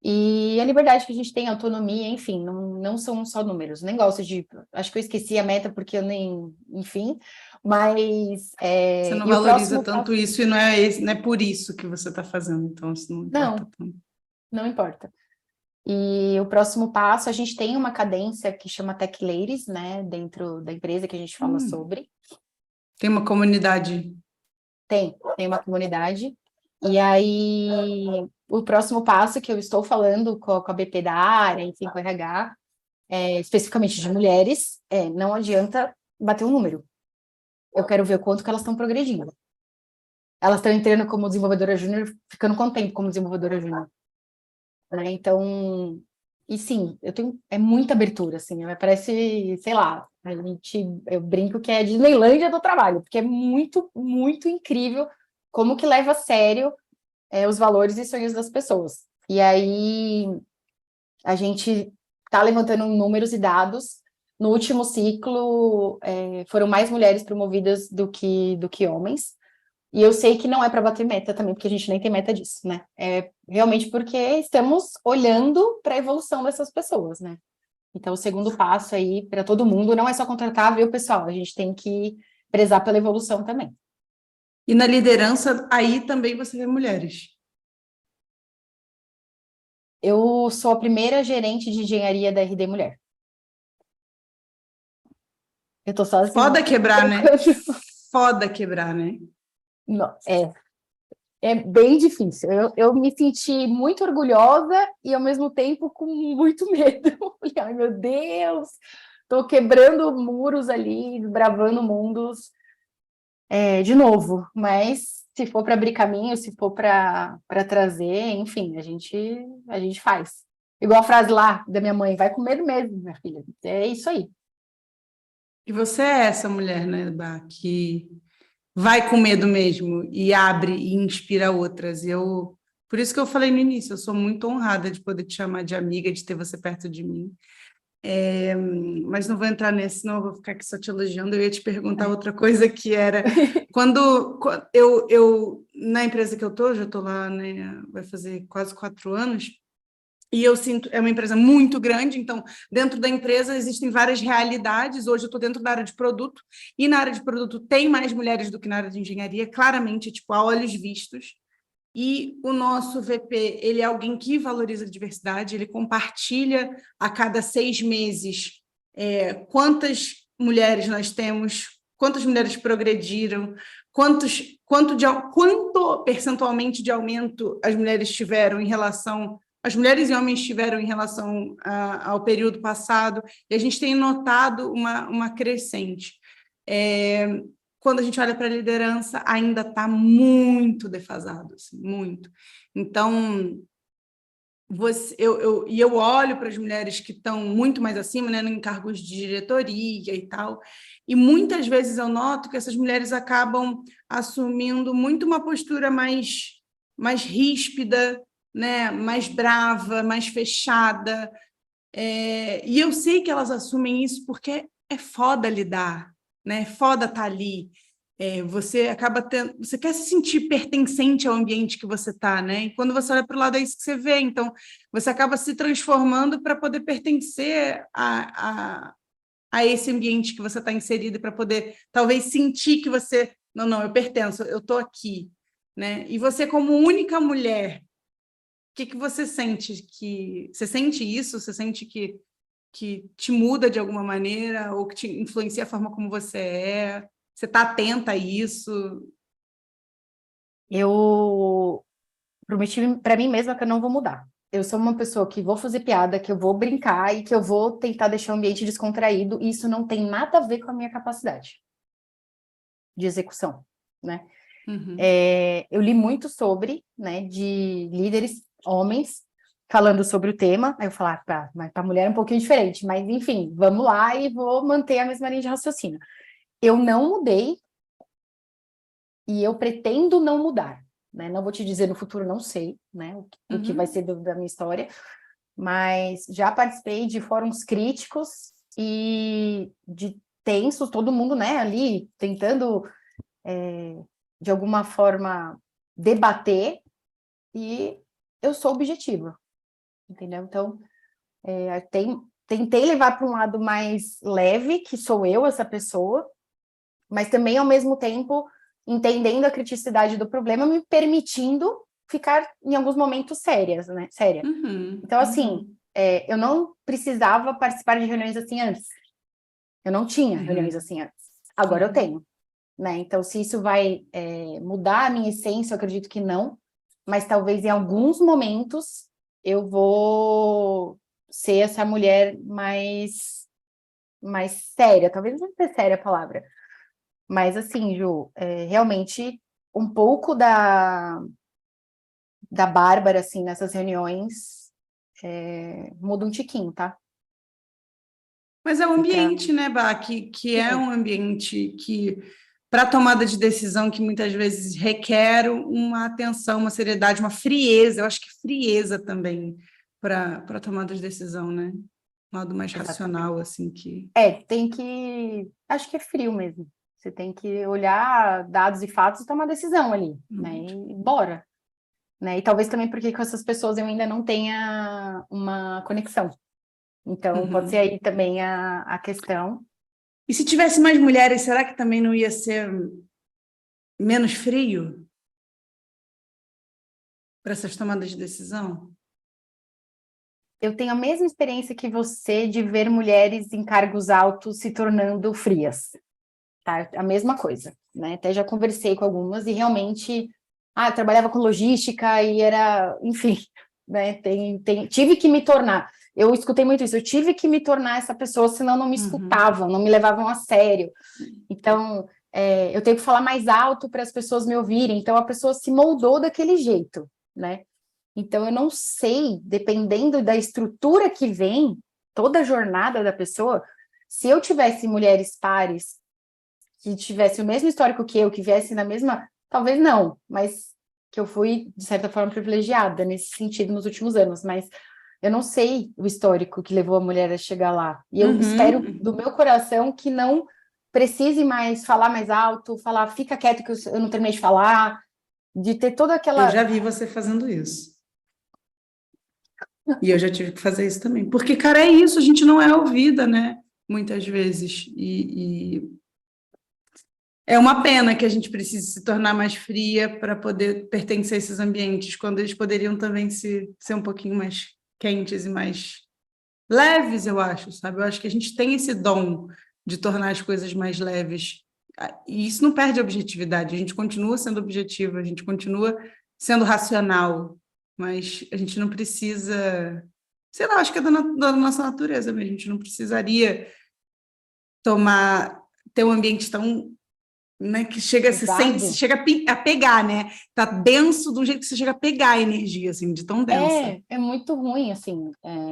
e a liberdade que a gente tem, a autonomia, enfim, não são só números. Nem gosto de... Acho que eu esqueci a meta porque eu nem... Enfim, mas...
Você não
e o
valoriza
próximo
tanto
passo...
isso e não é por isso que você está fazendo, então isso não importa tanto.
Não importa. E o próximo passo, a gente tem uma cadência que chama Tech Ladies, né, dentro da empresa que a gente fala sobre.
Tem uma comunidade?
Tem uma comunidade. E aí, o próximo passo que eu estou falando com a BP da área, enfim, com o RH, especificamente de mulheres, não adianta bater um número. Eu quero ver o quanto que elas estão progredindo. Elas estão entrando como desenvolvedora júnior, ficando quanto tempo como desenvolvedora júnior? Né? Então, e sim, é muita abertura, assim, parece, sei lá, eu brinco que é a Disneylândia do trabalho, porque é muito, muito incrível como que leva a sério os valores e sonhos das pessoas. E aí, a gente está levantando números e dados. No último ciclo, foram mais mulheres promovidas do que homens, E eu sei que não é para bater meta também, porque a gente nem tem meta disso, né? É realmente porque estamos olhando para a evolução dessas pessoas, né? Então, o segundo passo aí para todo mundo não é só contratar, viu, pessoal? A gente tem que prezar pela evolução também.
E na liderança, aí também você vê mulheres.
Eu sou a primeira gerente de engenharia da RD Mulher. Eu tô sozinha.
Foda quebrar, né? Foda quebrar, né?
Não, é bem difícil. Eu me senti muito orgulhosa e, ao mesmo tempo, com muito medo. Ai, meu Deus! Tô quebrando muros ali, desbravando mundos de novo. Mas, se for para abrir caminho, se for para trazer, enfim, a gente faz. Igual a frase lá da minha mãe, vai com medo mesmo, minha filha. É isso aí.
E você é essa mulher, né, Bá, que vai com medo mesmo e abre e inspira outras. Por isso que eu falei no início, eu sou muito honrada de poder te chamar de amiga, de ter você perto de mim. Mas não vou entrar nesse, senão eu vou ficar aqui só te elogiando. Eu ia te perguntar outra coisa que era quando eu na empresa que eu tô, já estou lá, né, vai fazer quase 4 anos. E eu sinto, é uma empresa muito grande, então, dentro da empresa existem várias realidades. Hoje eu estou dentro da área de produto, e na área de produto tem mais mulheres do que na área de engenharia, claramente, tipo, a olhos vistos. E o nosso VP, ele é alguém que valoriza a diversidade, ele compartilha a cada 6 meses quantas mulheres nós temos, quantas mulheres progrediram, quanto percentualmente de aumento as mulheres tiveram em relação as mulheres e homens tiveram em relação ao período passado, e a gente tem notado uma crescente. Quando a gente olha para a liderança, ainda está muito defasado, assim, muito. Então, eu olho para as mulheres que estão muito mais acima, né, em cargos de diretoria e tal, e muitas vezes eu noto que essas mulheres acabam assumindo muito uma postura mais ríspida, né, mais brava, mais fechada, e eu sei que elas assumem isso porque é foda lidar, né? É foda estar ali. Você acaba tendo, você quer se sentir pertencente ao ambiente que você está, né? E quando você olha para o lado é isso que você vê. Então, você acaba se transformando para poder pertencer a esse ambiente que você está inserido, para poder talvez sentir que você, não, eu pertenço, eu estou aqui, né? E você como única mulher, que você sente? Você sente isso? Você sente que te muda de alguma maneira ou que te influencia a forma como você é? Você está atenta a isso?
Eu prometi para mim mesma que eu não vou mudar. Eu sou uma pessoa que vou fazer piada, que eu vou brincar e que eu vou tentar deixar o ambiente descontraído, e isso não tem nada a ver com a minha capacidade de execução, né?
Uhum.
Eu li muito sobre, né, de líderes homens falando sobre o tema. Aí eu falava, mas para mulher é um pouquinho diferente, mas enfim, vamos lá e vou manter a mesma linha de raciocínio. Eu não mudei e eu pretendo não mudar, né? Não vou te dizer no futuro, não sei, né, o que vai ser da minha história, mas já participei de fóruns críticos e de tensos, todo mundo, né, ali tentando de alguma forma debater, e eu sou objetiva, entendeu? Então, tentei levar para um lado mais leve, que sou eu, essa pessoa, mas também, ao mesmo tempo, entendendo a criticidade do problema, me permitindo ficar, em alguns momentos, séria. Então, assim, eu não precisava participar de reuniões assim antes. Eu não tinha reuniões assim antes. Agora eu tenho, né? Então, se isso vai mudar a minha essência, eu acredito que não, mas talvez em alguns momentos eu vou ser essa mulher mais séria. Talvez não seja séria a palavra, mas assim, Ju, realmente um pouco da Bárbara, assim, nessas reuniões, muda um tiquinho, tá?
Mas é um ambiente, né, Bá, que é um ambiente que, para tomada de decisão, que muitas vezes requer uma atenção, uma seriedade, uma frieza, eu acho que frieza também para tomada de decisão, né? Um lado mais racional, assim, que...
Tem que... Acho que é frio mesmo. Você tem que olhar dados e fatos e tomar decisão ali, né? E bora. Né? E talvez também porque com essas pessoas eu ainda não tenha uma conexão. Então, pode ser aí também a questão.
E se tivesse mais mulheres, será que também não ia ser menos frio para essas tomadas de decisão?
Eu tenho a mesma experiência que você de ver mulheres em cargos altos se tornando frias. Tá? A mesma coisa, né? Até já conversei com algumas e realmente... eu trabalhava com logística e era... Enfim, né? Tive que me tornar... Eu escutei muito isso. Eu tive que me tornar essa pessoa, senão não me escutavam, não me levavam a sério. Então, eu tenho que falar mais alto para as pessoas me ouvirem. Então, a pessoa se moldou daquele jeito, né? Então, eu não sei, dependendo da estrutura que vem, toda a jornada da pessoa, se eu tivesse mulheres pares que tivesse o mesmo histórico que eu, que viesse na mesma... Talvez não, mas que eu fui, de certa forma, privilegiada nesse sentido nos últimos anos, mas eu não sei o histórico que levou a mulher a chegar lá. E eu espero do meu coração que não precise mais falar mais alto, falar, fica quieto que eu não terminei de falar, de ter toda aquela...
Eu já vi você fazendo isso. E eu já tive que fazer isso também. Porque, cara, é isso, a gente não é ouvida, né? Muitas vezes. E é uma pena que a gente precise se tornar mais fria para poder pertencer a esses ambientes, quando eles poderiam também ser um pouquinho mais quentes e mais leves, eu acho, sabe? Eu acho que a gente tem esse dom de tornar as coisas mais leves. E isso não perde a objetividade, a gente continua sendo objetivo, a gente continua sendo racional, mas a gente não precisa... Sei lá, acho que é da nossa natureza mesmo, a gente não precisaria ter um ambiente tão... Né, que chega a pegar, né? Tá denso de um jeito que você chega a pegar a energia, assim, de tão densa.
É muito ruim, assim,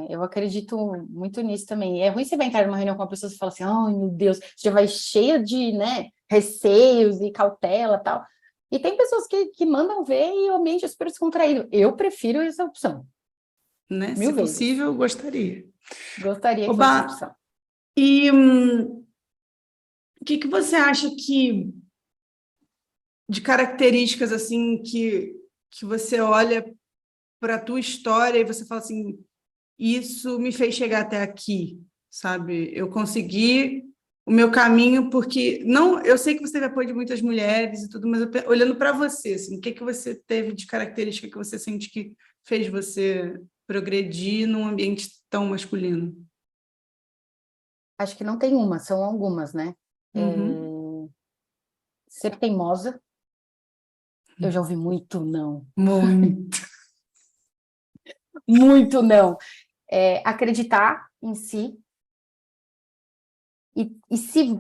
eu acredito muito nisso também. É ruim você vai entrar numa reunião com uma pessoa e fala assim, ai, meu Deus, você já vai cheia de, né, receios e cautela e tal. E tem pessoas que mandam ver e o ambiente é super descontraído. Eu prefiro essa opção.
Né?
Mil
Se
vezes.
possível, gostaria.
Gostaria que
Oba,
fosse essa opção.
E o que você acha de características assim que você olha para a tua história e você fala assim, isso me fez chegar até aqui, sabe? Eu consegui o meu caminho porque não, eu sei que você teve apoio de muitas mulheres e tudo, mas olhando para você, assim, o que você teve de característica que você sente que fez você progredir num ambiente tão masculino?
Acho que não tem uma, são algumas, né? Ser teimosa. Eu já ouvi muito não.
Muito.
Muito não. Acreditar em si. E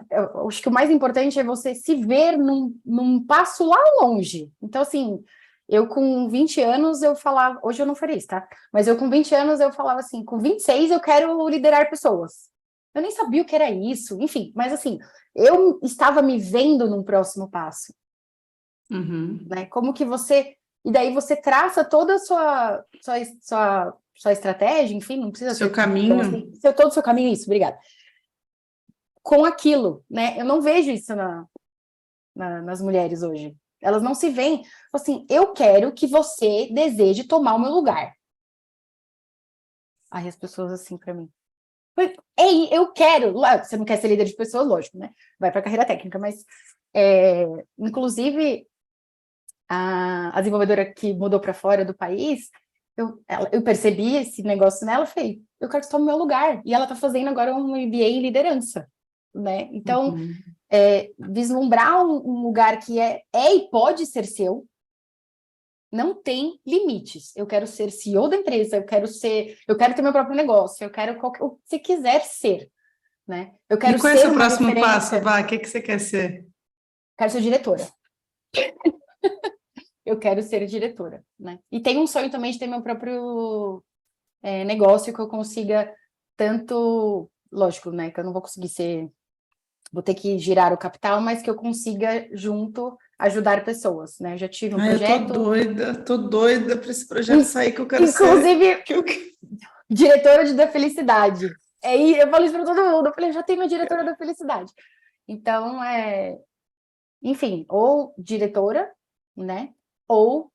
eu acho que o mais importante é você se ver num passo lá longe. Então, assim, eu com 20 anos, eu falava... Hoje eu não faria isso, tá? Mas eu com 20 anos, eu falava assim, com 26 eu quero liderar pessoas. Eu nem sabia o que era isso, enfim. Mas, assim, eu estava me vendo num próximo passo. Né? Como que você... E daí você traça toda a sua estratégia, enfim, não precisa
seu
ser...
caminho.
Assim, todo o seu caminho, isso, obrigada. Com aquilo, né? Eu não vejo isso nas mulheres hoje. Elas não se veem assim, eu quero que você deseje tomar o meu lugar. Aí as pessoas assim para mim. Ei, eu quero. Você não quer ser líder de pessoas, lógico, né? Vai para a carreira técnica, mas inclusive a desenvolvedora que mudou para fora do país, eu percebi esse negócio nela, eu falei, eu quero que você tome o meu lugar. E ela está fazendo agora um MBA em liderança. Né? Então, vislumbrar um lugar que é e pode ser seu, não tem limites. Eu quero ser CEO da empresa, eu quero ter meu próprio negócio, eu quero o que você quiser ser, né? Eu quero
e qual
ser
é o seu
uma
próximo
referência.
passo, Vá? O que você quer ser?
Quero ser diretora. Eu quero ser diretora, né? E tenho um sonho também de ter meu próprio negócio que eu consiga tanto, lógico, né? Que eu não vou conseguir ser... Vou ter que girar o capital, mas que eu consiga, junto, ajudar pessoas, né? Eu já tive um projeto...
Eu tô doida para esse projeto sair, que eu quero
inclusive,
ser...
diretora da felicidade. Eu falo isso para todo mundo, eu falei, já tenho a diretora da felicidade. Então, enfim, ou diretora, né? Ou,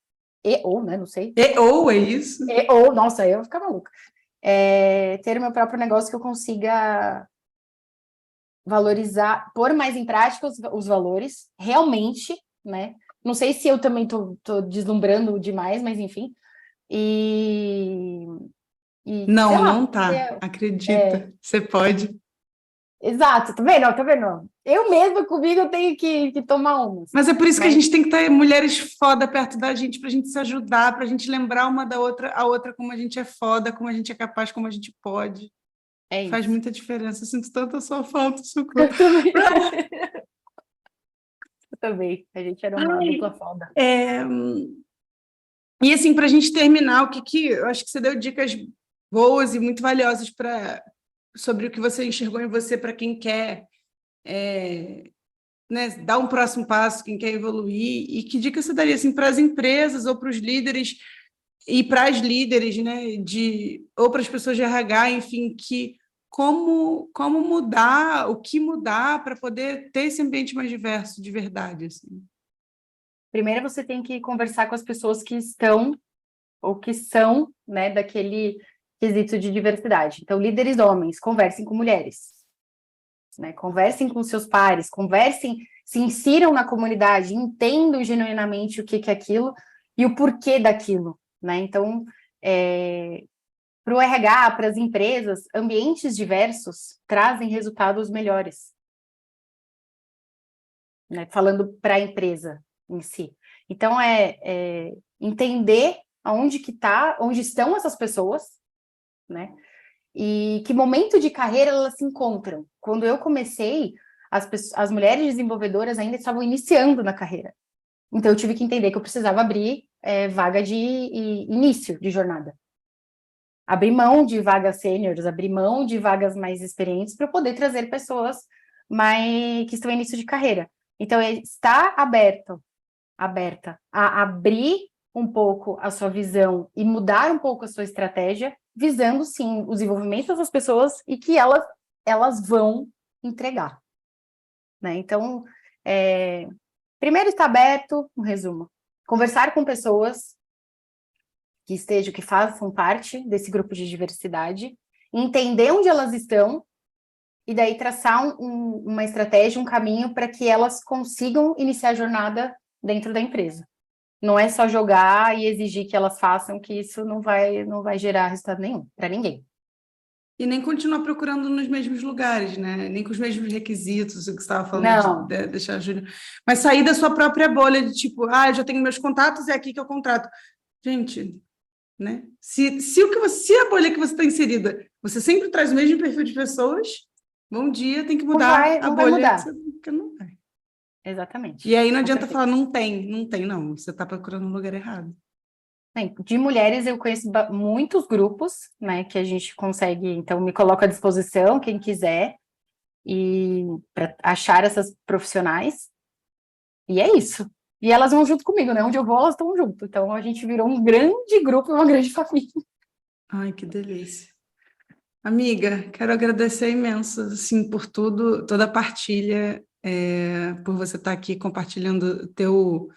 né? Não sei.
Ou é isso?
Ou, nossa, eu vou ficar maluca. Ter o meu próprio negócio que eu consiga valorizar, pôr mais em prática os valores, realmente, né? Não sei se eu também tô deslumbrando demais, mas enfim.
Não,
sei lá,
não tá. Acredita. Você pode.
exato, tá vendo? Tá vendo? Eu mesma comigo eu tenho que tomar umas.
Mas é por isso que a gente tem que ter mulheres foda perto da gente, pra gente se ajudar, pra gente lembrar uma da outra, a outra como a gente é foda, como a gente é capaz, como a gente pode. Faz
Isso.
muita diferença. Eu sinto tanto a sua falta, socorro.
Eu também. Eu também. A gente era uma dupla foda.
E assim, para a gente terminar, eu acho que você deu dicas boas e muito valiosas sobre o que você enxergou em você para quem quer né, dar um próximo passo, quem quer evoluir, e que dica você daria assim, para as empresas ou para os líderes e para as líderes, né, ou para as pessoas de RH, enfim, como mudar, o que mudar para poder ter esse ambiente mais diverso de verdade, assim.
Primeiro você tem que conversar com as pessoas que estão ou que são, né, daquele quesito de diversidade. Então, líderes homens, conversem com mulheres, né? Conversem com seus pares, conversem, se insiram na comunidade, entendam genuinamente o que é aquilo e o porquê daquilo, né? Então, para o RH, para as empresas, ambientes diversos trazem resultados melhores, né? Falando para a empresa em si. Então, entender onde estão essas pessoas, né? E que momento de carreira elas se encontram. Quando eu comecei, as mulheres desenvolvedoras ainda estavam iniciando na carreira. Então, eu tive que entender que eu precisava abrir vaga de início de jornada. Abrir mão de vagas sêniores, abrir mão de vagas mais experientes para poder trazer pessoas que estão em início de carreira. Então, estar aberta a abrir um pouco a sua visão e mudar um pouco a sua estratégia, visando, sim, o desenvolvimento dessas pessoas e que elas vão entregar, né? Então, primeiro, estar aberto, um resumo, conversar com pessoas que façam parte desse grupo de diversidade, entender onde elas estão e daí traçar uma estratégia, um caminho para que elas consigam iniciar a jornada dentro da empresa. Não é só jogar e exigir que elas façam, que isso não vai gerar resultado nenhum para ninguém.
E nem continuar procurando nos mesmos lugares, né? Nem com os mesmos requisitos, o que você estava falando de deixar a Júlia. Mas sair da sua própria bolha de tipo, eu já tenho meus contatos, é aqui que eu contrato. Gente, né? Se a bolha que você está inserida, você sempre traz o mesmo perfil de pessoas, bom dia, tem que mudar a bolha.
Vai mudar.
Que não vai.
Exatamente.
E aí não adianta falar, não tem, não. Você está procurando um lugar errado.
De mulheres, eu conheço muitos grupos, né, que a gente consegue, então me coloco à disposição, quem quiser, e para achar essas profissionais, e é isso. E elas vão junto comigo, né, onde eu vou, elas estão junto, então a gente virou um grande grupo, uma grande família.
Ai, que delícia. Amiga, quero agradecer imenso, assim, por tudo, toda a partilha, por você estar aqui compartilhando tua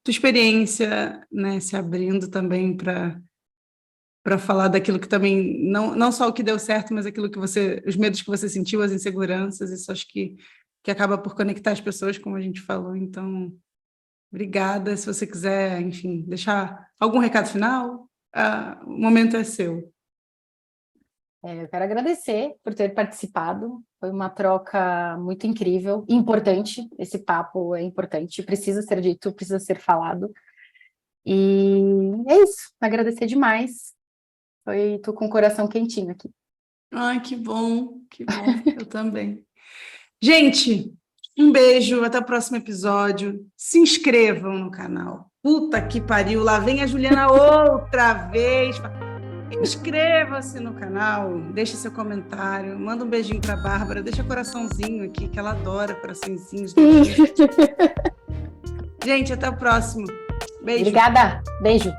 experiência, né, se abrindo também para falar daquilo que também, não só o que deu certo, mas aquilo que os medos que você sentiu, as inseguranças, isso acho que acaba por conectar as pessoas, como a gente falou. Então, obrigada. Se você quiser, enfim, deixar algum recado final, o momento é seu.
Eu quero agradecer por ter participado, foi uma troca muito incrível, importante, esse papo é importante, precisa ser dito, precisa ser falado, e é isso, agradecer demais, tô com o coração quentinho aqui.
Ai, que bom, eu também. Gente, um beijo, até o próximo episódio, se inscrevam no canal, puta que pariu, lá vem a Juliana outra vez... Inscreva-se no canal, deixe seu comentário, manda um beijinho para a Bárbara, deixa coraçãozinho aqui, que ela adora coraçõezinhos. Gente, até o próximo. Beijo.
Obrigada, beijo.